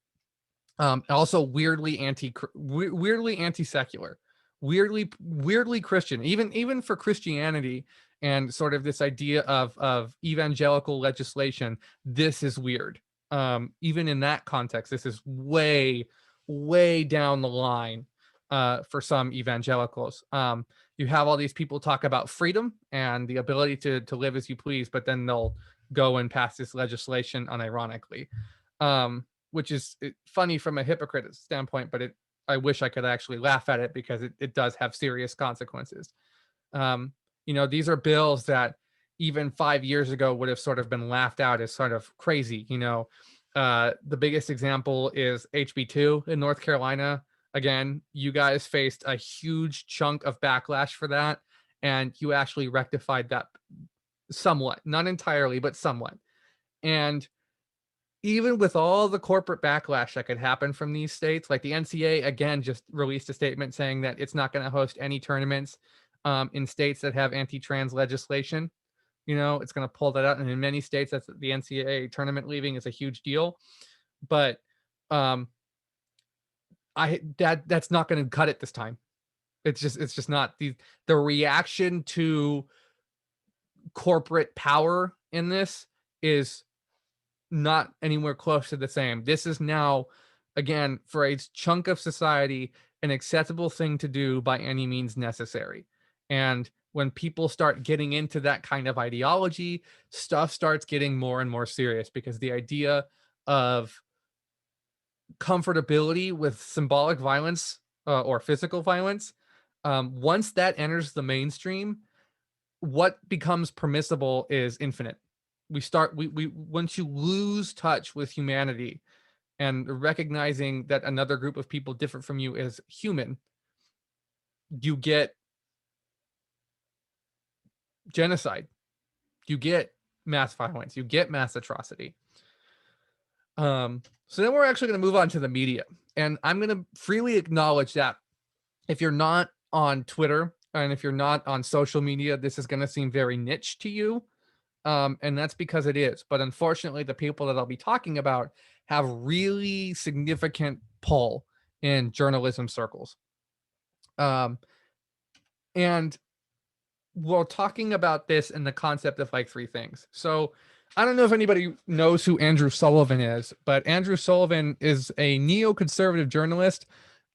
Also weirdly anti-secular, weirdly Christian, even for Christianity and sort of this idea of evangelical legislation. This is weird. Even in that context, this is way down the line for some evangelicals. You have all these people talk about freedom and the ability to live as you please, but then they'll go and pass this legislation unironically, which is funny from a hypocrite standpoint, but I wish I could actually laugh at it because it does have serious consequences. These are bills that even 5 years ago would have sort of been laughed out as sort of crazy. The biggest example is HB2 in North Carolina. Again, you guys faced a huge chunk of backlash for that, and you actually rectified that somewhat, not entirely, but somewhat. And even with all the corporate backlash that could happen from these states, like the NCAA, again, just released a statement saying that it's not going to host any tournaments in states that have anti-trans legislation. It's going to pull that out. And in many states, that's the NCAA tournament leaving is a huge deal. But that's not going to cut it this time. It's just not. The reaction to corporate power in this is not anywhere close to the same. This is now, again, for a chunk of society, an acceptable thing to do by any means necessary. And when people start getting into that kind of ideology, stuff starts getting more and more serious, because the idea of comfortability with symbolic violence or physical violence, once that enters the mainstream, what becomes permissible is infinite. We once you lose touch with humanity and recognizing that another group of people different from you is human, you get genocide, you get mass violence, you get mass atrocity. So then we're actually going to move on to the media, and I'm going to freely acknowledge that if you're not on Twitter and if you're not on social media, this is going to seem very niche to you. And that's because it is. But unfortunately, the people that I'll be talking about have really significant pull in journalism circles. And we're talking about this in the concept of like three things. So I don't know if anybody knows who Andrew Sullivan is, but Andrew Sullivan is a neoconservative journalist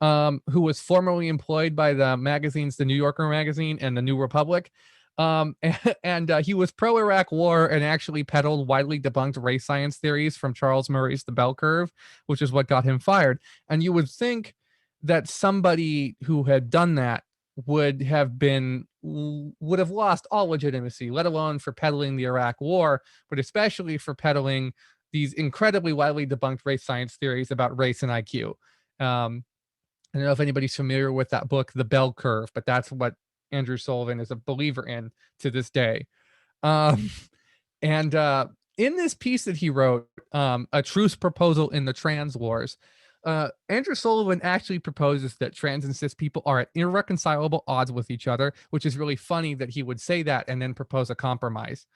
who was formerly employed by the magazines, the New Yorker magazine and the New Republic. And he was pro-Iraq war and actually peddled widely debunked race science theories from Charles Murray's The Bell Curve, which is what got him fired. And you would think that somebody who had done that would have lost all legitimacy, let alone for peddling the Iraq war, but especially for peddling these incredibly widely debunked race science theories about race and IQ. I don't know if anybody's familiar with that book, The Bell Curve, but that's what Andrew Sullivan is a believer in to this day. And in this piece that he wrote, A Truce Proposal in the Trans Wars, Andrew Sullivan actually proposes that trans and cis people are at irreconcilable odds with each other, which is really funny that he would say that and then propose a compromise.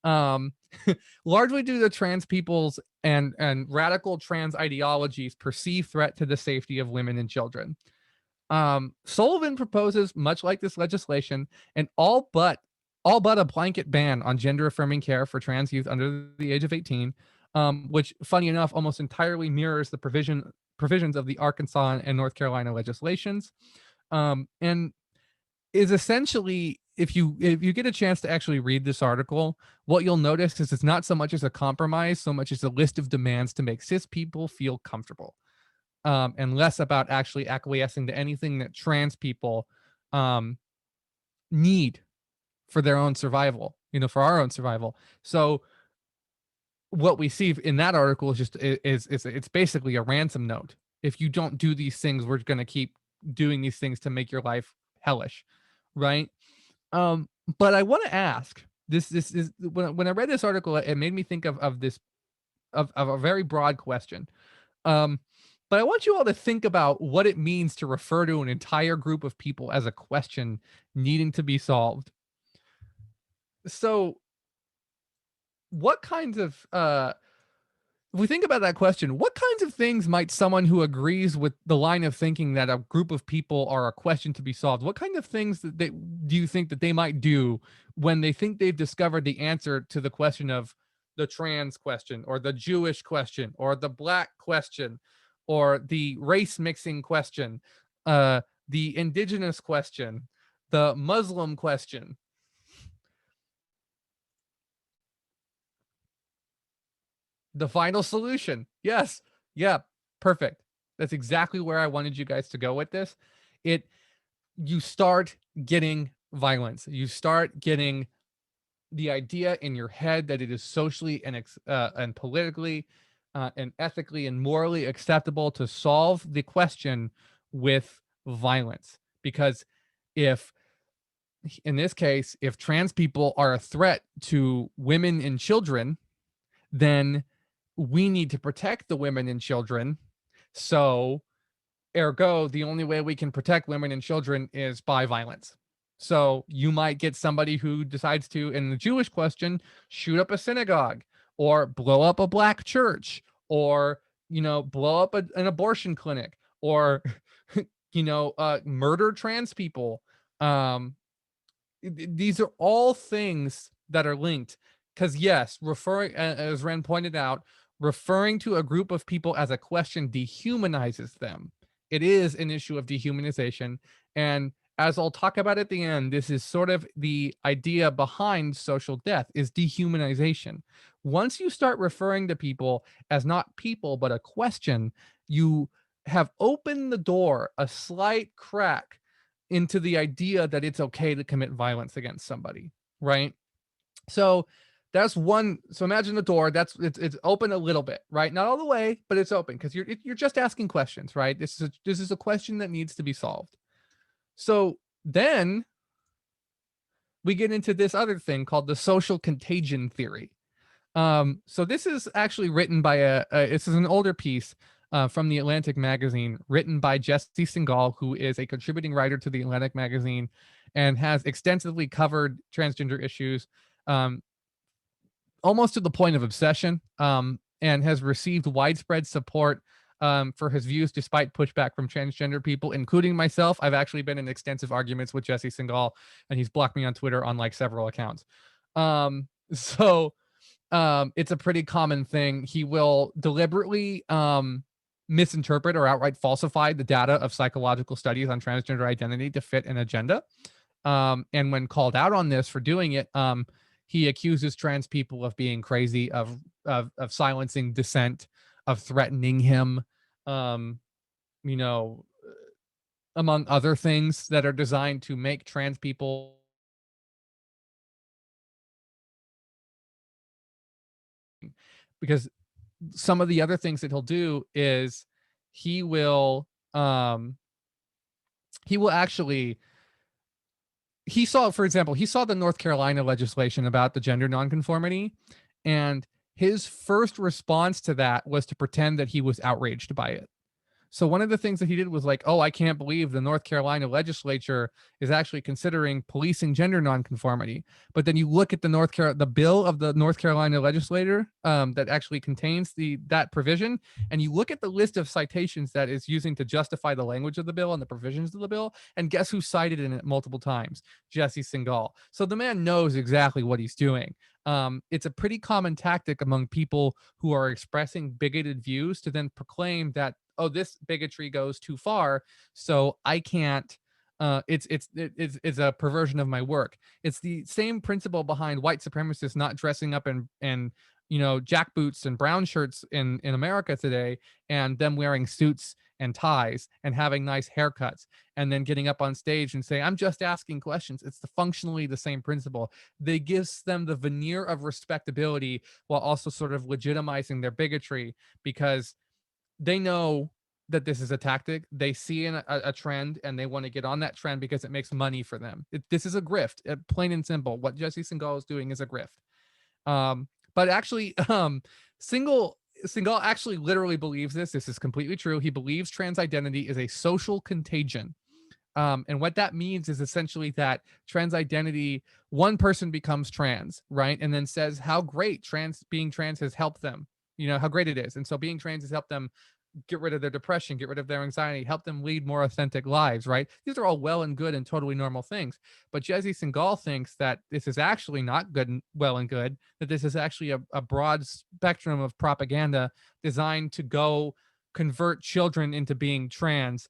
Largely due to trans people's and radical trans ideologies perceived threat to the safety of women and children. Sullivan proposes, much like this legislation, an all but a blanket ban on gender affirming care for trans youth under the age of 18, which, funny enough, almost entirely mirrors the provisions of the Arkansas and North Carolina legislations, and is essentially if you get a chance to actually read this article, what you'll notice is it's not so much as a compromise, so much as a list of demands to make cis people feel comfortable, and less about actually acquiescing to anything that trans people um, need for their own survival, for our own survival. So what we see in that article is just is it's basically a ransom note. If you don't do these things, we're going to keep doing these things to make your life hellish, right? Um, but I want to ask this is when I read this article, it made me think of this of a very broad question. Um, but I want you all to think about what it means to refer to an entire group of people as a question needing to be solved. So, what kinds of if we think about that question, what kinds of things might someone who agrees with the line of thinking that a group of people are a question to be solved, what kind of things do you think that they might do when they think they've discovered the answer to the question of the trans question, or the Jewish question, or the black question, or the race mixing question, the indigenous question, the Muslim question? The final solution. Yes. Yeah. Perfect. That's exactly where I wanted you guys to go with this. It You start getting violence. You start getting the idea in your head that it is socially and politically and ethically and morally acceptable to solve the question with violence. Because if in this case, if trans people are a threat to women and children, then we need to protect the women and children. So, ergo, the only way we can protect women and children is by violence. So, you might get somebody who decides to, in the Jewish question, shoot up a synagogue, or blow up a black church, or, blow up an abortion clinic, or, murder trans people. Um, these are all things that are linked, because yes, referring, as Ren pointed out, referring to a group of people as a question dehumanizes them. It is an issue of dehumanization, and as I'll talk about at the end, this is sort of the idea behind social death, is dehumanization. Once you start referring to people as not people but a question, you have opened the door a slight crack into the idea that it's okay to commit violence against somebody, right? So that's one. So imagine the door. It's open a little bit, right? Not all the way, but it's open because you're just asking questions, right? This is a question that needs to be solved. So then we get into this other thing called the social contagion theory. So this is actually written by this is an older piece from the Atlantic magazine, written by Jesse Singal, who is a contributing writer to the Atlantic magazine and has extensively covered transgender issues, um, almost to the point of obsession, and has received widespread support for his views despite pushback from transgender people, including myself. I've actually been in extensive arguments with Jesse Singal, and he's blocked me on Twitter on like several accounts. So it's a pretty common thing. He will deliberately misinterpret or outright falsify the data of psychological studies on transgender identity to fit an agenda. And when called out on this for doing it, he accuses trans people of being crazy, of silencing dissent, of threatening him, um, you know, among other things that are designed to make trans people, because some of the other things that he'll do is he will um he will actually he saw, for example, he saw the North Carolina legislation about the gender nonconformity, and his first response to that was to pretend that he was outraged by it. So one of the things that he did was like, "Oh, I can't believe the North Carolina legislature is actually considering policing gender nonconformity." But then you look at the bill of the North Carolina legislator that actually contains that provision, and you look at the list of citations that is using to justify the language of the bill and the provisions of the bill, and guess who cited in it multiple times? Jesse Singal. So the man knows exactly what he's doing. It's a pretty common tactic among people who are expressing bigoted views to then proclaim that, oh, this bigotry goes too far, so I can't It's a perversion of my work. It's the same principle behind white supremacists not dressing up in jackboots and brown shirts in America today, and them wearing suits and ties and having nice haircuts, and then getting up on stage and say, I'm just asking questions. It's functionally the same principle. They gives them the veneer of respectability while also sort of legitimizing their bigotry, because they know that this is a tactic. They see a trend, and they want to get on that trend because it makes money for them. This is a grift, plain and simple. What Jesse Singal is doing is a grift. But actually, Singal actually literally believes this. This is completely true. He believes trans identity is a social contagion. And what that means is essentially that trans identity, one person becomes trans, right? And then says how great being trans has helped them, how great it is. And so being trans has helped them get rid of their depression, get rid of their anxiety, help them lead more authentic lives, right? These are all well and good and totally normal things. But Jesse Singal thinks that this is actually not good and well and good, that this is actually a broad spectrum of propaganda designed to go convert children into being trans,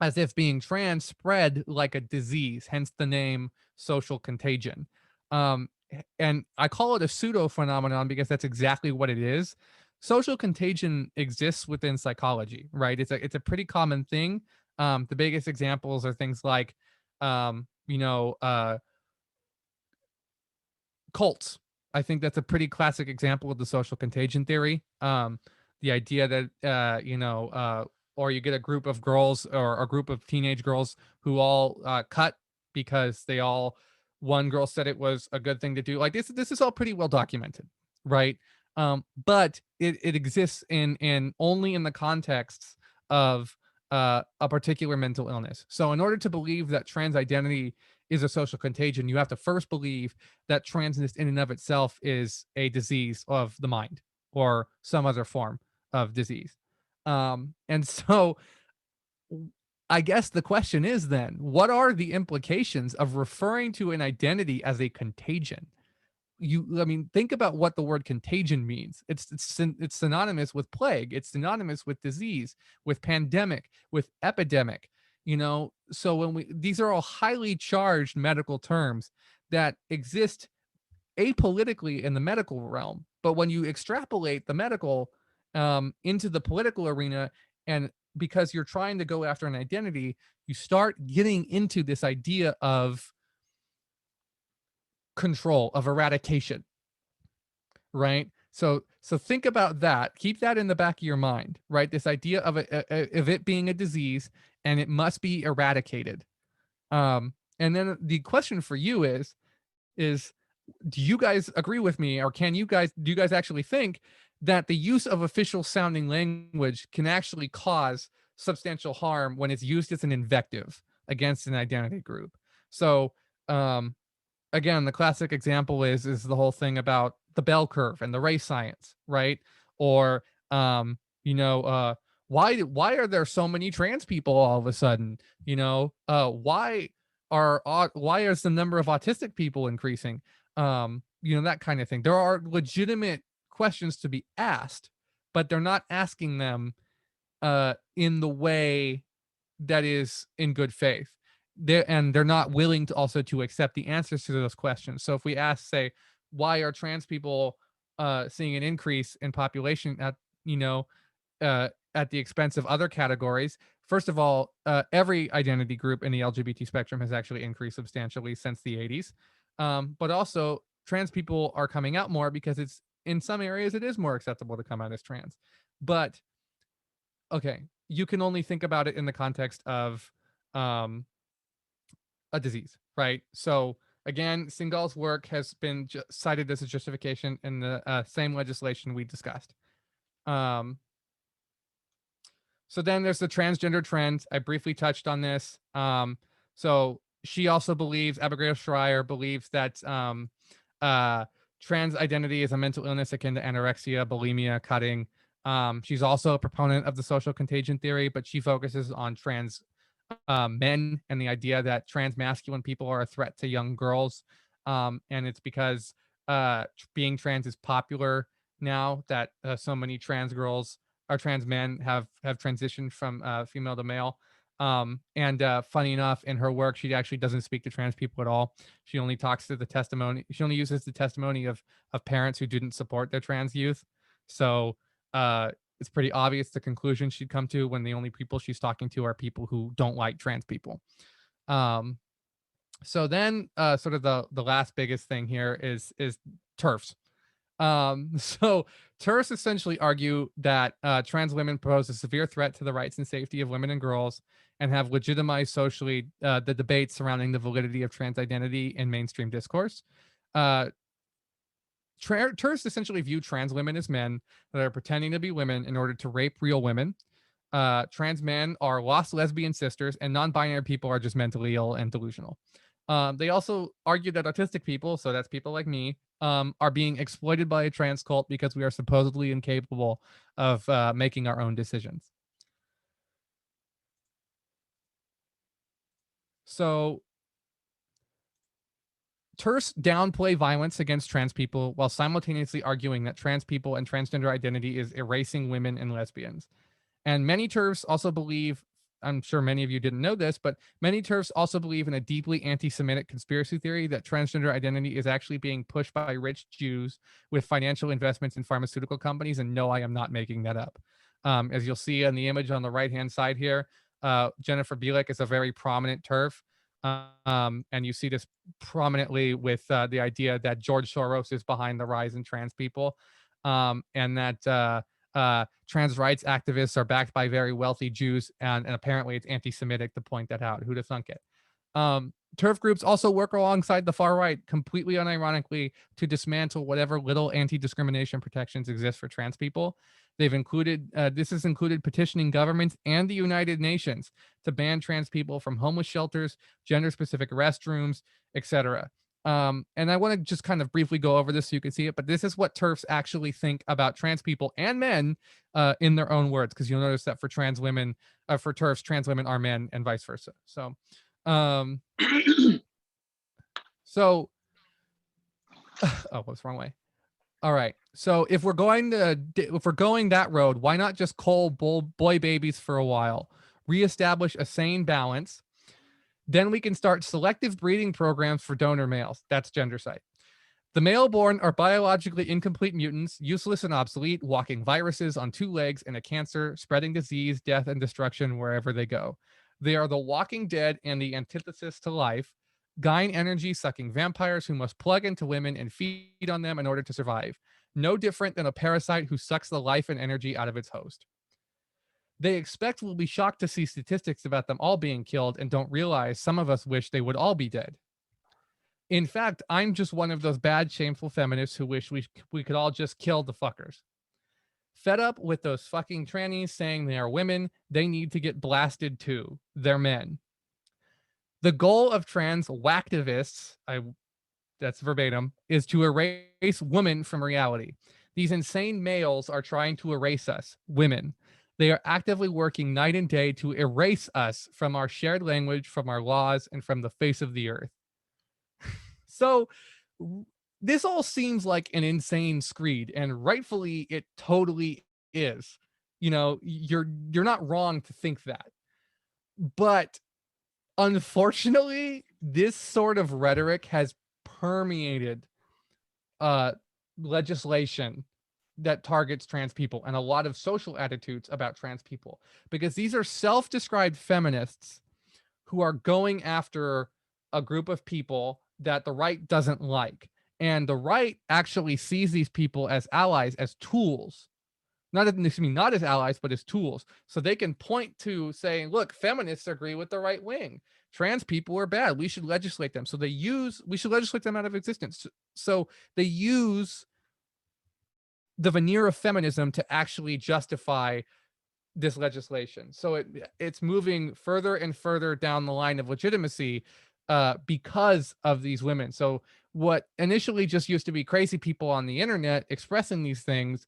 as if being trans spread like a disease, hence the name social contagion. And I call it a pseudo phenomenon because that's exactly what it is. Social contagion exists within psychology, right? It's a pretty common thing. The biggest examples are things like, um, you know, uh, cults. I think that's a pretty classic example of the social contagion theory. The idea that or you get a group of girls or a group of teenage girls who all cut because one girl said it was a good thing to do. Like this is all pretty well documented, right? But it exists in only in the contexts of a particular mental illness. So in order to believe that trans identity is a social contagion, you have to first believe that transness in and of itself is a disease of the mind or some other form of disease. And so I guess the question is then, what are the implications of referring to an identity as a contagion? I mean, think about what the word contagion means. It's synonymous with plague. It's synonymous with disease, with pandemic, with epidemic. So these are all highly charged medical terms that exist apolitically in the medical realm, but when you extrapolate the medical into the political arena, and because you're trying to go after an identity, you start getting into this idea of control, of eradication, right? So think about that. Keep that in the back of your mind, right? This idea of it being a disease and it must be eradicated. And then the question for you is do you guys agree with me, or do you guys actually think that the use of official sounding language can actually cause substantial harm when it's used as an invective against an identity group? So um again, the classic example is the whole thing about the bell curve and the race science, right? Or why are there so many trans people all of a sudden? Why is the number of autistic people increasing? That kind of thing. There are legitimate questions to be asked, but they're not asking them in the way that is in good faith. They're not willing to also to accept the answers to those questions. So if we ask, say, why are trans people seeing an increase in population at the expense of other categories? First of all, every identity group in the LGBT spectrum has actually increased substantially since the 80s. But also, trans people are coming out more because it's in some areas it is more acceptable to come out as trans. But okay, you can only think about it in the context of um, a disease, right? So again, Singal's work has been cited as a justification in the same legislation we discussed. So then there's the transgender trend. I briefly touched on this. So she also believes, Abigail Schreier believes that trans identity is a mental illness akin to anorexia, bulimia, cutting. She's also a proponent of the social contagion theory, but she focuses on trans men and the idea that trans masculine people are a threat to young girls. And it's because being trans is popular now that so many trans girls or trans men have transitioned from female to male. And funny enough, in her work, she actually doesn't speak to trans people at all. She only talks to the testimony. She only uses the testimony of parents who didn't support their trans youth. So it's pretty obvious the conclusion she'd come to when the only people she's talking to are people who don't like trans people. Um, so then, sort of the last biggest thing here is TERFs. So terrorists essentially argue that trans women pose a severe threat to the rights and safety of women and girls and have legitimized socially the debate surrounding the validity of trans identity in mainstream discourse. Uh, Terrorists essentially view trans women as men that are pretending to be women in order to rape real women. Trans men are lost lesbian sisters, and non-binary people are just mentally ill and delusional. They also argue that autistic people, so that's people like me, are being exploited by a trans cult because we are supposedly incapable of making our own decisions. So TERFs downplay violence against trans people while simultaneously arguing that trans people and transgender identity is erasing women and lesbians. And many TERFs also believe, I'm sure many of you didn't know this, but many TERFs also believe in a deeply anti Semitic conspiracy theory that transgender identity is actually being pushed by rich Jews with financial investments in pharmaceutical companies. And no, I am not making that up. As you'll see on the image on the right hand side here, Jennifer Bielek is a very prominent TERF. And you see this prominently with the idea that George Soros is behind the rise in trans people, and that trans rights activists are backed by very wealthy Jews, and apparently it's anti-Semitic to point that out. Who'd have thunk it? TERF groups also work alongside the far right, completely unironically, to dismantle whatever little anti-discrimination protections exist for trans people. This has included petitioning governments and the United Nations to ban trans people from homeless shelters, gender-specific restrooms, etc. And I want to just kind of briefly go over this so you can see it, but this is what TERFs actually think about trans people and men in their own words, because you'll notice that for trans women, for TERFs, trans women are men and vice versa. So, um, so, oh, what's the wrong way? All right. So if we're going that road, why not just cull boy babies for a while, reestablish a sane balance? Then we can start selective breeding programs for donor males. That's gendercide. The male-born are biologically incomplete mutants, useless and obsolete, walking viruses on two legs and a cancer, spreading disease, death, and destruction wherever they go. They are the walking dead and the antithesis to life, Gain energy sucking vampires who must plug into women and feed on them in order to survive. No different than a parasite who sucks the life and energy out of its host. They expect we'll be shocked to see statistics about them all being killed and don't realize some of us wish they would all be dead. In fact, I'm just one of those bad, shameful feminists who wish we could all just kill the fuckers. Fed up with those fucking trannies saying they are women, they need to get blasted too. They're men. The goal of trans whacktivists, that's verbatim, is to erase women from reality. These insane males are trying to erase us, women. They are actively working night and day to erase us from our shared language, from our laws, and from the face of the earth. So this all seems like an insane screed, and rightfully it totally is. You know, you're not wrong to think that. But unfortunately, this sort of rhetoric has permeated legislation that targets trans people and a lot of social attitudes about trans people, because these are self-described feminists who are going after a group of people that the right doesn't like. And the right actually sees these people as allies, as tools. Not as allies, but as tools. So they can point to saying, look, feminists agree with the right wing. Trans people are bad. We should legislate them. So we should legislate them out of existence. So they use the veneer of feminism to actually justify this legislation. So it's moving further and further down the line of legitimacy because of these women. So what initially just used to be crazy people on the internet expressing these things,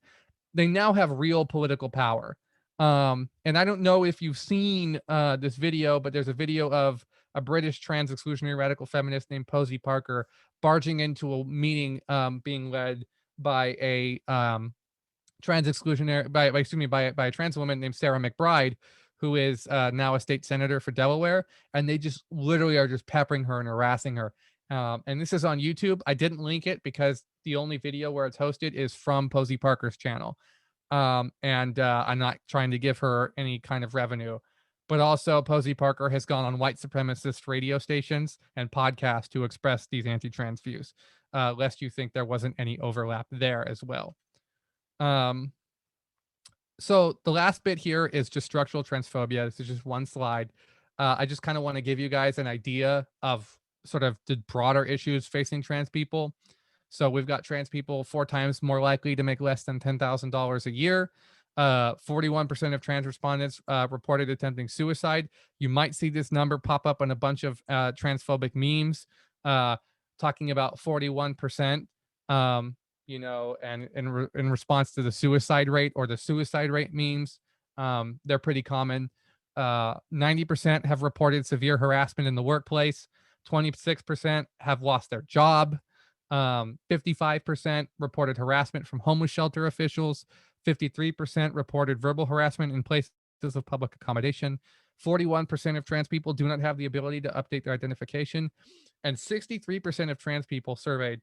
they now have real political power. And I don't know if you've seen this video, but there's a video of a British trans exclusionary radical feminist named Posey Parker barging into a meeting being led by a trans exclusionary by a trans woman named Sarah McBride, who is now a state senator for Delaware, and they just literally are just peppering her and harassing her. And this is on YouTube. I didn't link it because the only video where it's hosted is from Posey Parker's channel. And I'm not trying to give her any kind of revenue. But also, Posey Parker has gone on white supremacist radio stations and podcasts to express these anti-trans views, lest you think there wasn't any overlap there as well. So the last bit here is just structural transphobia. This is just one slide. I just kind of want to give you guys an idea of sort of the broader issues facing trans people. So we've got trans people 4 times more likely to make less than $10,000 a year. 41% of trans respondents reported attempting suicide. You might see this number pop up on a bunch of transphobic memes talking about 41%, and in response to the suicide rate or the suicide rate memes. They're pretty common. 90% have reported severe harassment in the workplace. 26% have lost their job. 55% reported harassment from homeless shelter officials. 53% reported verbal harassment in places of public accommodation. 41% of trans people do not have the ability to update their identification. And 63% of trans people surveyed,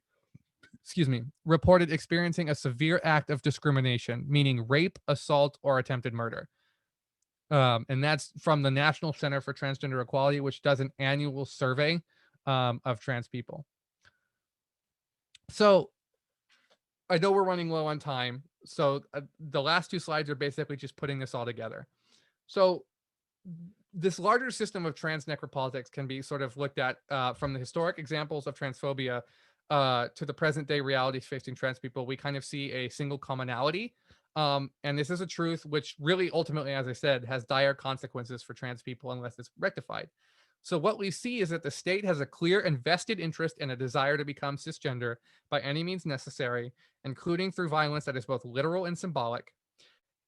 reported experiencing a severe act of discrimination, meaning rape, assault, or attempted murder. And that's from the National Center for Transgender Equality, which does an annual survey of trans people. So I know we're running low on time. So the last 2 slides are basically just putting this all together. So this larger system of trans necropolitics can be sort of looked at from the historic examples of transphobia to the present day realities facing trans people. We kind of see a single commonality. And this is a truth which really ultimately, as I said, has dire consequences for trans people unless it's rectified. So what we see is that the state has a clear and vested interest and a desire to become cisgender by any means necessary, including through violence that is both literal and symbolic.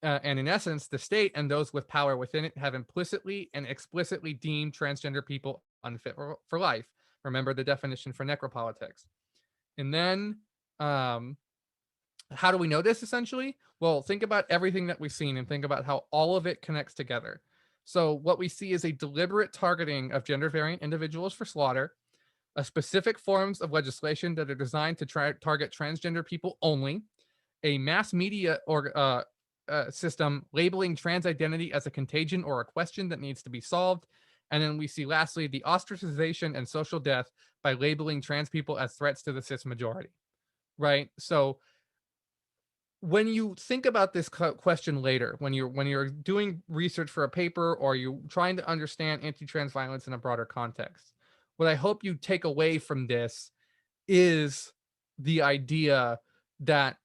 And in essence, the state and those with power within it have implicitly and explicitly deemed transgender people unfit for life. Remember the definition for necropolitics. And then, how do we know this essentially? Well, think about everything that we've seen and think about how all of it connects together. So what we see is a deliberate targeting of gender variant individuals for slaughter, specific forms of legislation that are designed to target transgender people only, a mass media system labeling trans identity as a contagion or a question that needs to be solved. And then we see lastly, the ostracization and social death by labeling trans people as threats to the cis majority, right? So when you think about this question later, when you're doing research for a paper or you're trying to understand anti-trans violence in a broader context, what I hope you take away from this is the idea that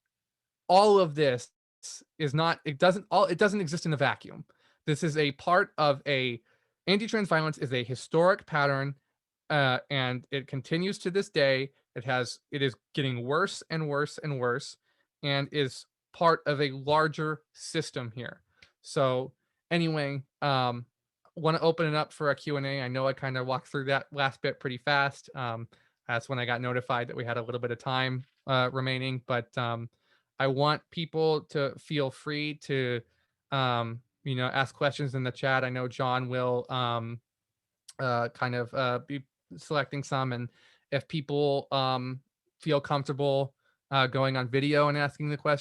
all of this is not, it doesn't exist in a vacuum. This is a part of anti-trans violence is a historic pattern, and it continues to this day. It is getting worse and worse and worse, and is part of a larger system here. So anyway, want to open it up for a Q&A. I know I kind of walked through that last bit pretty fast. That's when I got notified that we had a little bit of time remaining, but I want people to feel free to ask questions in the chat. I know John will kind of be selecting some, and if people feel comfortable going on video and asking the question,